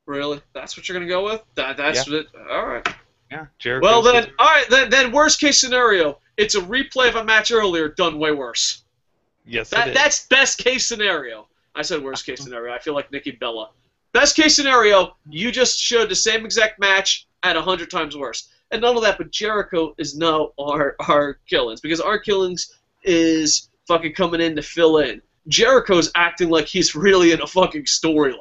A: Really? That's what you're going to go with? That's it? All right.
B: Yeah, Jericho.
A: Well, then, all right, then worst case scenario, it's a replay of a match earlier done way worse.
B: Yes,
A: that's best case scenario. I said worst case scenario. I feel like Nikki Bella. Best case scenario, you just showed the same exact match at 100 times worse. And none of that, but Jericho is now our Killings because our Killings is fucking coming in to fill in. Jericho's acting like he's really in a fucking storyline.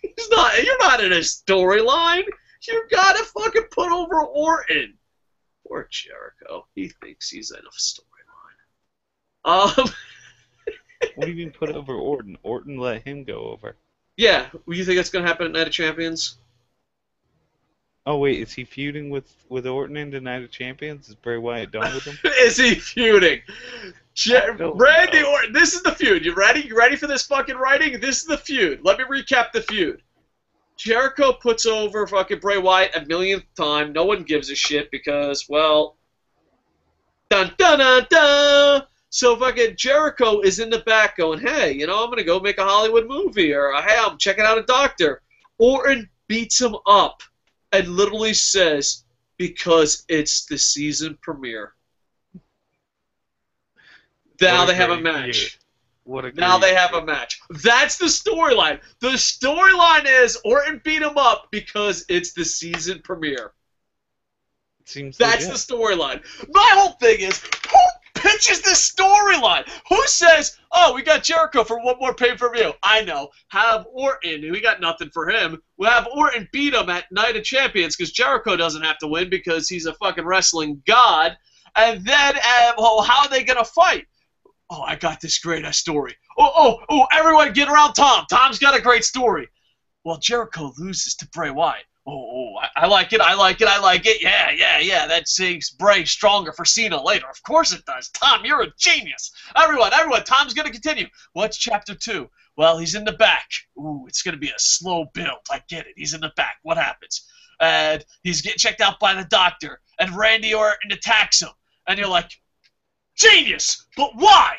A: He's not. You're not in a storyline. You gotta fucking put over Orton. Poor Jericho. He thinks he's in a storyline.
B: What do you mean put over Orton? Orton let him go over.
A: Yeah. You think that's gonna happen at Night of Champions?
B: Oh wait, is he feuding with Orton in the Night of Champions? Is Bray Wyatt done with him?
A: Is he feuding? Randy Orton. This is the feud. You ready? You ready for this fucking writing? This is the feud. Let me recap the feud. Jericho puts over fucking Bray Wyatt a millionth time. No one gives a shit because, well, dun dun dun dun. So fucking Jericho is in the back going, hey, I'm going to go make a Hollywood movie, or hey, I'm checking out a doctor. Orton beats him up and literally says, because it's the season premiere. Now they have a match. Now they have a match. That's the storyline. The storyline is Orton beat him up because it's the season premiere. That's the storyline. My whole thing is, who pitches this storyline? Who says, oh, we got Jericho for one more pay-per-view? I know. Have Orton. We got nothing for him. We'll have Orton beat him at Night of Champions because Jericho doesn't have to win because he's a fucking wrestling god. And then, well, how are they going to fight? Oh, I got this great story. Oh, everyone get around Tom. Tom's got a great story. Well, Jericho loses to Bray Wyatt. I like it. Yeah. That makes Bray stronger for Cena later. Of course it does. Tom, you're a genius. Everyone, Tom's going to continue. What's chapter 2? Well, he's in the back. Ooh, it's going to be a slow build. I get it. He's in the back. What happens? and he's getting checked out by the doctor, and Randy Orton attacks him, and you're like, genius, but why?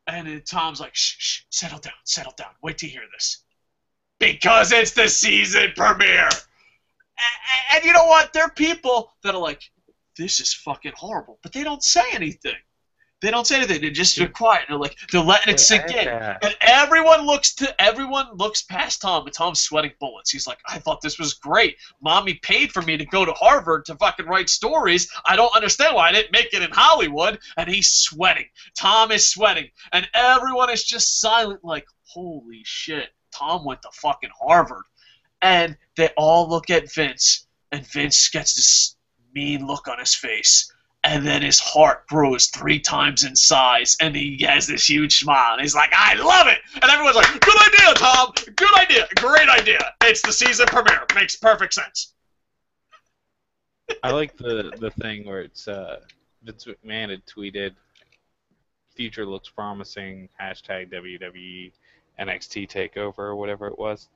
A: And then Tom's like, shh, settle down, wait to hear this. Because it's the season premiere. And you know what? There are people that are like, this is fucking horrible, but they don't say anything. They don't say anything. They're just quiet. They're letting it sink in. And everyone looks past Tom, and Tom's sweating bullets. He's like, I thought this was great. Mommy paid for me to go to Harvard to fucking write stories. I don't understand why I didn't make it in Hollywood. And he's sweating. Tom is sweating. And everyone is just silent like, holy shit, Tom went to fucking Harvard. And they all look at Vince, and Vince gets this mean look on his face. And then his heart grows 3 times in size, and he has this huge smile. And he's like, I love it! And everyone's like, good idea, Tom! Good idea! Great idea! It's the season premiere. Makes perfect sense.
B: I like the thing where it's Vince McMahon had tweeted, future looks promising, hashtag WWE NXT TakeOver, or whatever it was.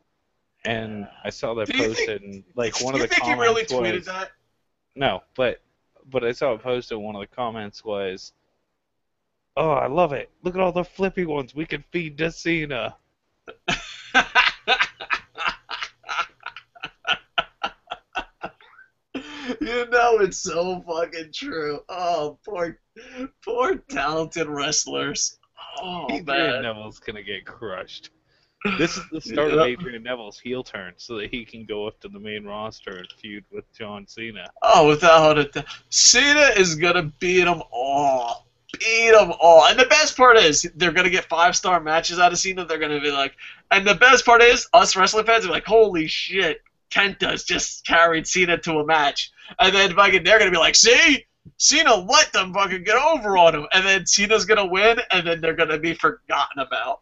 B: And I saw that posted, and like one of the comments
A: you think he really tweeted that?
B: No, but I saw it posted, one of the comments was, oh, I love it. Look at all the flippy ones. We can feed to Cena.
A: You know it's so fucking true. Oh, poor talented wrestlers. Oh,
B: Adrian Neville's going to get crushed. This is the start of Adrian Neville's heel turn so that he can go up to the main roster and feud with John Cena.
A: Oh, without a doubt. Cena is going to beat them all. Beat them all. And the best part is, they're going to get 5-star matches out of Cena. They're going to be like, and the best part is, us wrestling fans are like, holy shit, Kenta's just carried Cena to a match. And then fucking they're going to be like, see? Cena let them fucking get over on him. And then Cena's going to win, and then they're going to be forgotten about.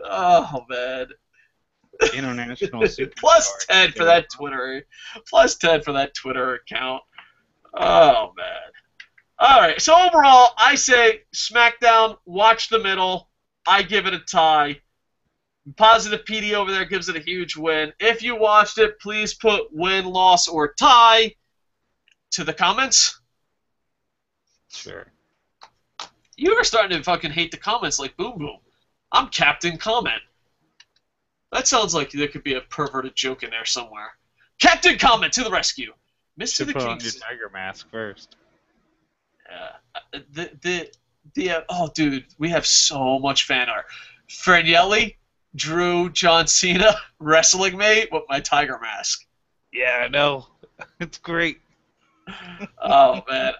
A: Oh, man.
B: International superstar.
A: Plus 10 for that Twitter. Plus 10 for that Twitter account. Oh, man. All right, so overall, I say SmackDown, watch the middle. I give it a tie. Positive PD over there gives it a huge win. If you watched it, please put win, loss, or tie to the comments.
B: Sure.
A: You are starting to fucking hate the comments like Boom Boom. I'm Captain Comment. That sounds like there could be a perverted joke in there somewhere. Captain Comment to the rescue. Mr.
B: Should
A: the
B: put
A: King.
B: on your tiger mask first.
A: Oh, dude, we have so much fan art. Franielli drew John Cena wrestling me with my tiger mask.
B: Yeah, I know. It's great.
A: Oh man,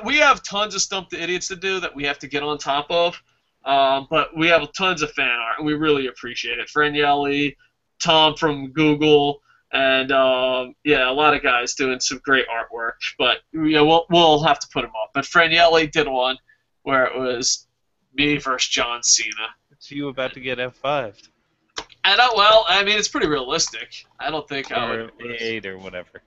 A: we have tons of Stump the Idiots to do that we have to get on top of. But we have tons of fan art, and we really appreciate it. Franielli, Tom from Google, and yeah, a lot of guys doing some great artwork. But we'll have to put them up. But Franielli did one where it was me versus John Cena.
B: It's you about to get F5'd.
A: I mean, it's pretty realistic. I don't think
B: or A8 or whatever.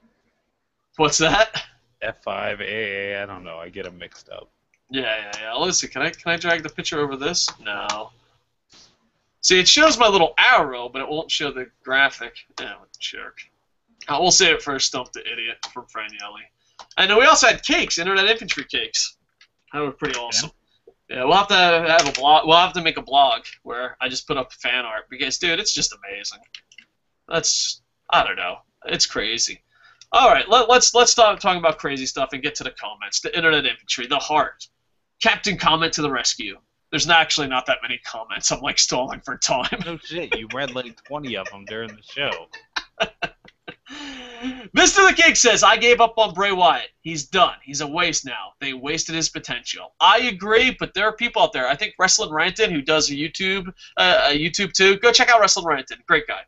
A: What's that?
B: F5, AA, I don't know. I get them mixed up.
A: Yeah. Listen, can I drag the picture over this? No. See, it shows my little arrow, but it won't show the graphic. Yeah, what a jerk. We'll save it for Stump the Idiot from Franielli. And then we also had cakes, Internet Infantry cakes. That were pretty awesome. Yeah, we'll have to have a blog. We'll have to make a blog where I just put up fan art because, dude, it's just amazing. I don't know. It's crazy. All right, let's stop talking about crazy stuff and get to the comments. The Internet Infantry, the heart. Captain Comment to the rescue. There's actually not that many comments. I'm like stalling for time.
B: No shit, you read like 20 of them during the show.
A: Mr. the Cake says, I gave up on Bray Wyatt. He's done. He's a waste now. They wasted his potential. I agree, but there are people out there. I think Wrestling Ranton, who does a YouTube too. Go check out Wrestling Ranton. Great guy.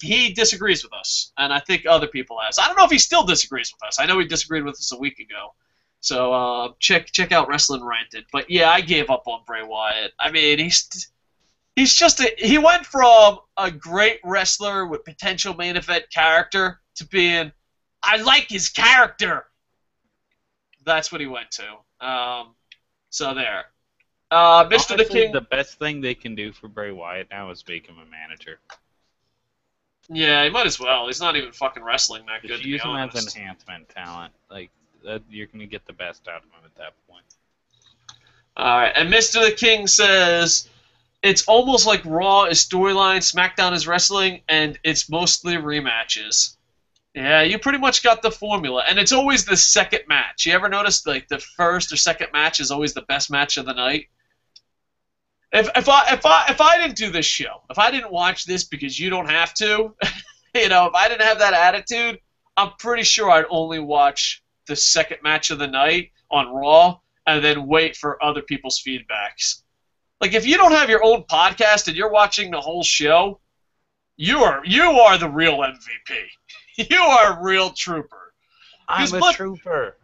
A: He disagrees with us, and I think other people has. I don't know if he still disagrees with us. I know he disagreed with us a week ago. So check out Wrestling Ranted. But yeah, I gave up on Bray Wyatt. I mean, he's just he went from a great wrestler with potential main event character to being, I like his character. That's what he went to. So there. Mr.
B: Honestly,
A: the King.
B: The best thing they can do for Bray Wyatt now is make him a manager.
A: Yeah, he might as well. He's not even fucking wrestling that good,
B: Just
A: to be
B: use him as
A: honest.
B: enhancement talent. Like that, you're gonna get the best out of him at that point.
A: Alright, and Mr. the King says, it's almost like Raw is storyline, SmackDown is wrestling, and it's mostly rematches. Yeah, you pretty much got the formula, and it's always the second match. You ever notice like the first or second match is always the best match of the night? If I didn't do this show, if I didn't watch this because you don't have to, if I didn't have that attitude, I'm pretty sure I'd only watch the second match of the night on Raw and then wait for other people's feedbacks. Like if you don't have your own podcast and you're watching the whole show, you are the real MVP. You are a real trooper.
B: I'm a trooper.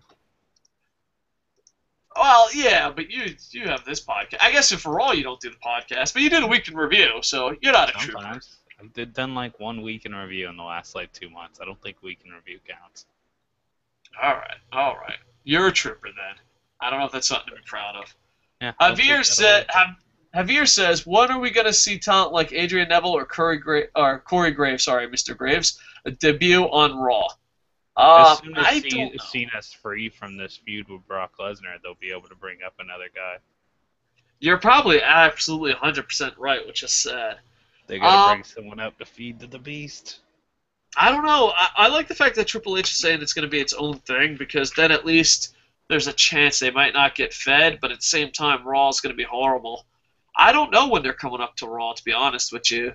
A: Well, yeah, but you have this podcast. I guess if for all you don't do the podcast, but you do the week in review, so you're not a trooper.
B: I've done like 1 week in review in the last like 2 months. I don't think week in review counts.
A: All right. You're a trooper then. I don't know if that's something to be proud of.
B: Yeah,
A: Javier says, when are we going to see talent like Adrian Neville or Corey Graves, Mr. Graves, debut on Raw?
B: As soon as Cena's free from this feud with Brock Lesnar, they'll be able to bring up another guy.
A: You're probably absolutely 100% right, which is sad.
B: They got to bring someone up to feed to the beast.
A: I don't know. I like the fact that Triple H is saying it's going to be its own thing, because then at least there's a chance they might not get fed, but at the same time, Raw is going to be horrible. I don't know when they're coming up to Raw, to be honest with you.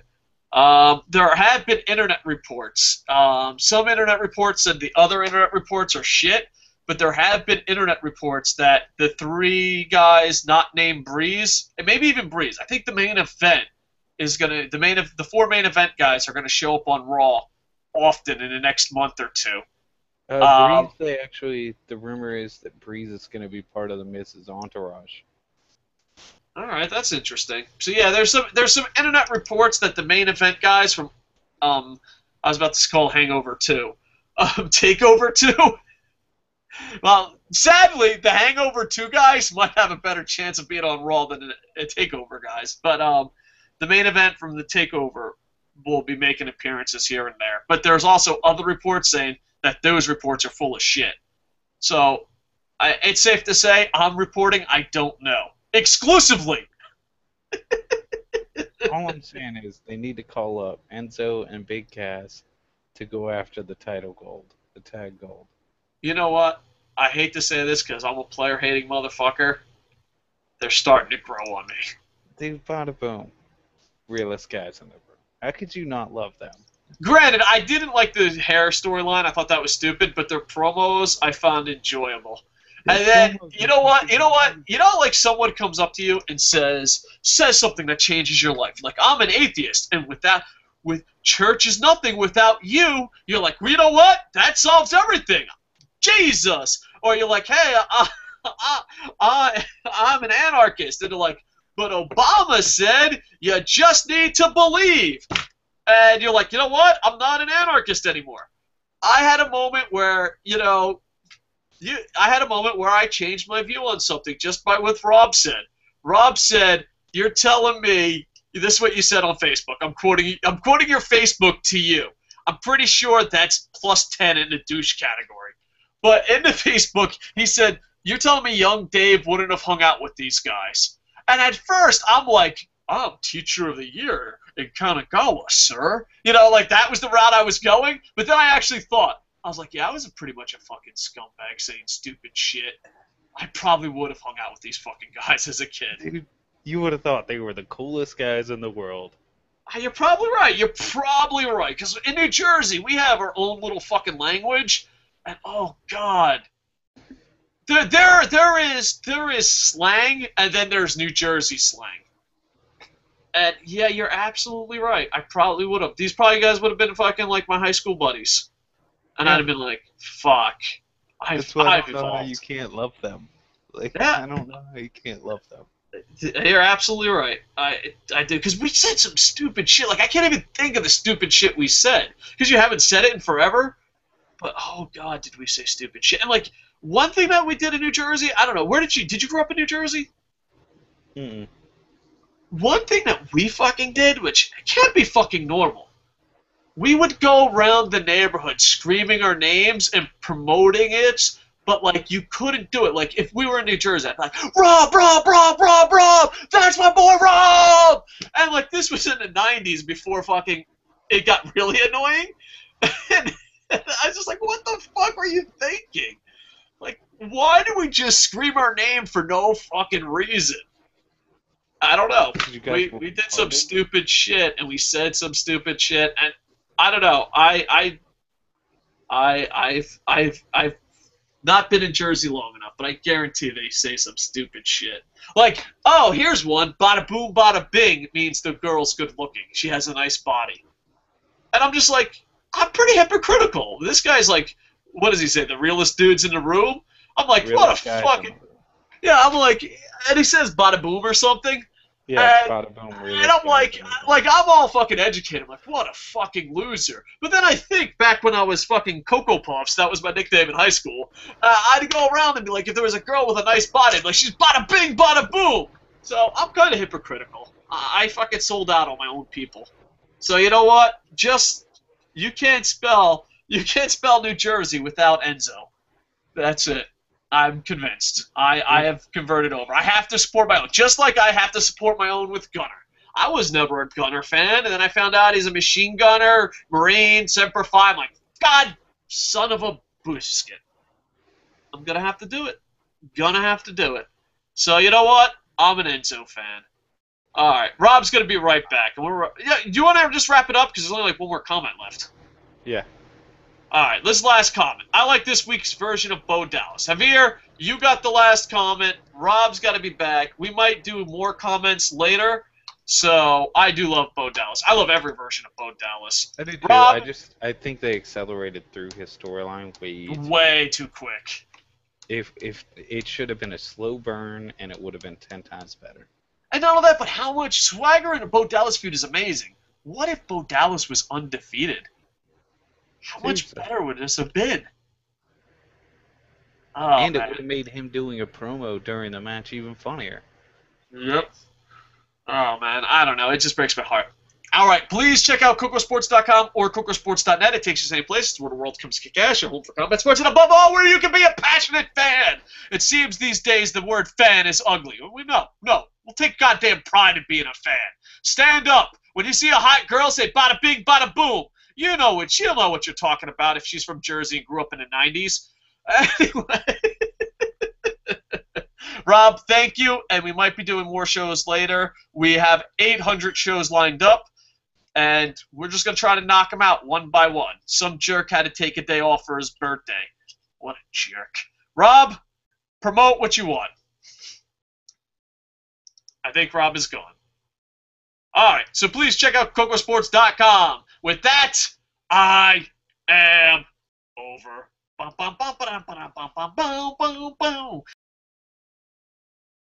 A: There have been internet reports. Some internet reports said the other internet reports are shit, but there have been internet reports that the 3 guys not named Breeze, and maybe even Breeze, I think the main event is the 4 main event guys are gonna show up on Raw often in the next month or 2.
B: Breeze, the rumor is that Breeze is going to be part of the Miz's entourage.
A: All right, that's interesting. So yeah, there's some internet reports that the main event guys from I was about to call Hangover 2, Takeover 2. Well, sadly, the Hangover 2 guys might have a better chance of being on Raw than a Takeover guys, but the main event from the Takeover will be making appearances here and there. But there's also other reports saying that those reports are full of shit. So it's safe to say I'm reporting I don't know. Exclusively.
B: All I'm saying is they need to call up Enzo and Big Cass to go after the title gold, the tag gold.
A: You know what? I hate to say this because I'm a player-hating motherfucker. They're starting to grow on me.
B: Dude, bada boom. Realest guys in the room. How could you not love them?
A: Granted, I didn't like the hair storyline. I thought that was stupid, but their promos I found enjoyable. And then, you know what? Like someone comes up to you and says something that changes your life. Like, I'm an atheist, and with church is nothing without you, you're like, well, you know what? That solves everything. Jesus. Or you're like, hey, I'm an anarchist. And they're like, but Obama said you just need to believe. And you're like, you know what? I'm not an anarchist anymore. I had a moment where, I changed my view on something just by what Rob said. Rob said, "You're telling me this is what you said on Facebook." I'm quoting your Facebook to you. I'm pretty sure that's +10 in the douche category. But in the Facebook, he said, "You're telling me young Dave wouldn't have hung out with these guys." And at first, I'm like, "I'm Teacher of the Year in Kanagawa, sir." Like that was the route I was going. But then I actually thought, I was like, yeah, I was pretty much a fucking scumbag saying stupid shit. I probably would have hung out with these fucking guys as a kid.
B: Dude, you would have thought they were the coolest guys in the world.
A: You're probably right. Because in New Jersey, we have our own little fucking language. And, oh, God. There is slang, and then there's New Jersey slang. And, yeah, you're absolutely right. I probably would have. These guys would have been fucking like my high school buddies. And I'd have been like, fuck.
B: That's why I don't know how you can't love them. Like, yeah. I don't know how you can't love them.
A: You're absolutely right. I did, because we said some stupid shit. Like, I can't even think of the stupid shit we said. Because you haven't said it in forever. But, oh, God, did we say stupid shit. And, like, one thing that we did in New Jersey, I don't know, did you grow up in New Jersey?
B: Mm-mm.
A: One thing that we fucking did, which can't be fucking normal, we would go around the neighborhood screaming our names and promoting it, but like you couldn't do it. Like if we were in New Jersey, I'd be like, Rob, Rob, Rob, Rob, Rob, that's my boy Rob! And like this was in the 90s before fucking it got really annoying. And I was just like, what the fuck were you thinking? Like, why do we just scream our name for no fucking reason? I don't know. We did some stupid shit and we said some stupid shit and I don't know. I've not been in Jersey long enough, but I guarantee they say some stupid shit. Like, oh, here's one. Bada boom, bada bing means the girl's good looking. She has a nice body. And I'm just like, I'm pretty hypocritical. This guy's like, what does he say? The realest dudes in the room? I'm like, what a fucking... Yeah, I'm like, and he says bada boom or something.
B: Yeah, bada boom.
A: And I'm like I'm all fucking educated. I'm like, what a fucking loser. But then I think back when I was fucking Kocosports, that was my nickname in high school. I'd go around and be like, if there was a girl with a nice body, I'd be like, she's bada bing, bada boom. So I'm kind of hypocritical. I fucking sold out on my own people. So you know what? Just you can't spell New Jersey without Enzo. That's it. I'm convinced. I have converted over. I have to support my own, just like I have to support my own with Gunner. I was never a Gunner fan, and then I found out he's a machine gunner, Marine, Semper Fi. I'm like, God, son of a biscuit. I'm gonna have to do it. Gonna have to do it. So you know what? I'm an Enzo fan. All right, Rob's gonna be right back. And do you want to just wrap it up because there's only like one more comment left?
B: Yeah.
A: All right, this last comment. I like this week's version of Bo Dallas. Javier, you got the last comment. Rob's got to be back. We might do more comments later. So I do love Bo Dallas. I love every version of Bo Dallas.
B: I do too.
A: Rob,
B: I think they accelerated through his storyline
A: way too quick.
B: If it should have been a slow burn, and it would have been 10 times better.
A: And not all that, but how much swagger in a Bo Dallas feud is amazing. What if Bo Dallas was undefeated? How much better would this have been? Oh,
B: and
A: man.
B: It would have made him doing a promo during the match even funnier.
A: Yep. Oh, man. I don't know. It just breaks my heart. All right. Please check out Kocosports.com or Kocosports.net. It takes you to the same place. It's where the world comes to kick ass. Your home for combat sports. And above all, where you can be a passionate fan. It seems these days the word fan is ugly. No. We'll take goddamn pride in being a fan. Stand up. When you see a hot girl, say bada bing, bada boom. You know it. She'll know what you're talking about if she's from Jersey and grew up in the 90s. Anyway. Rob, thank you, and we might be doing more shows later. We have 800 shows lined up, and we're just going to try to knock them out one by one. Some jerk had to take a day off for his birthday. What a jerk. Rob, promote what you want. I think Rob is gone. All right, so please check out Kocosports.com. With that, I am over.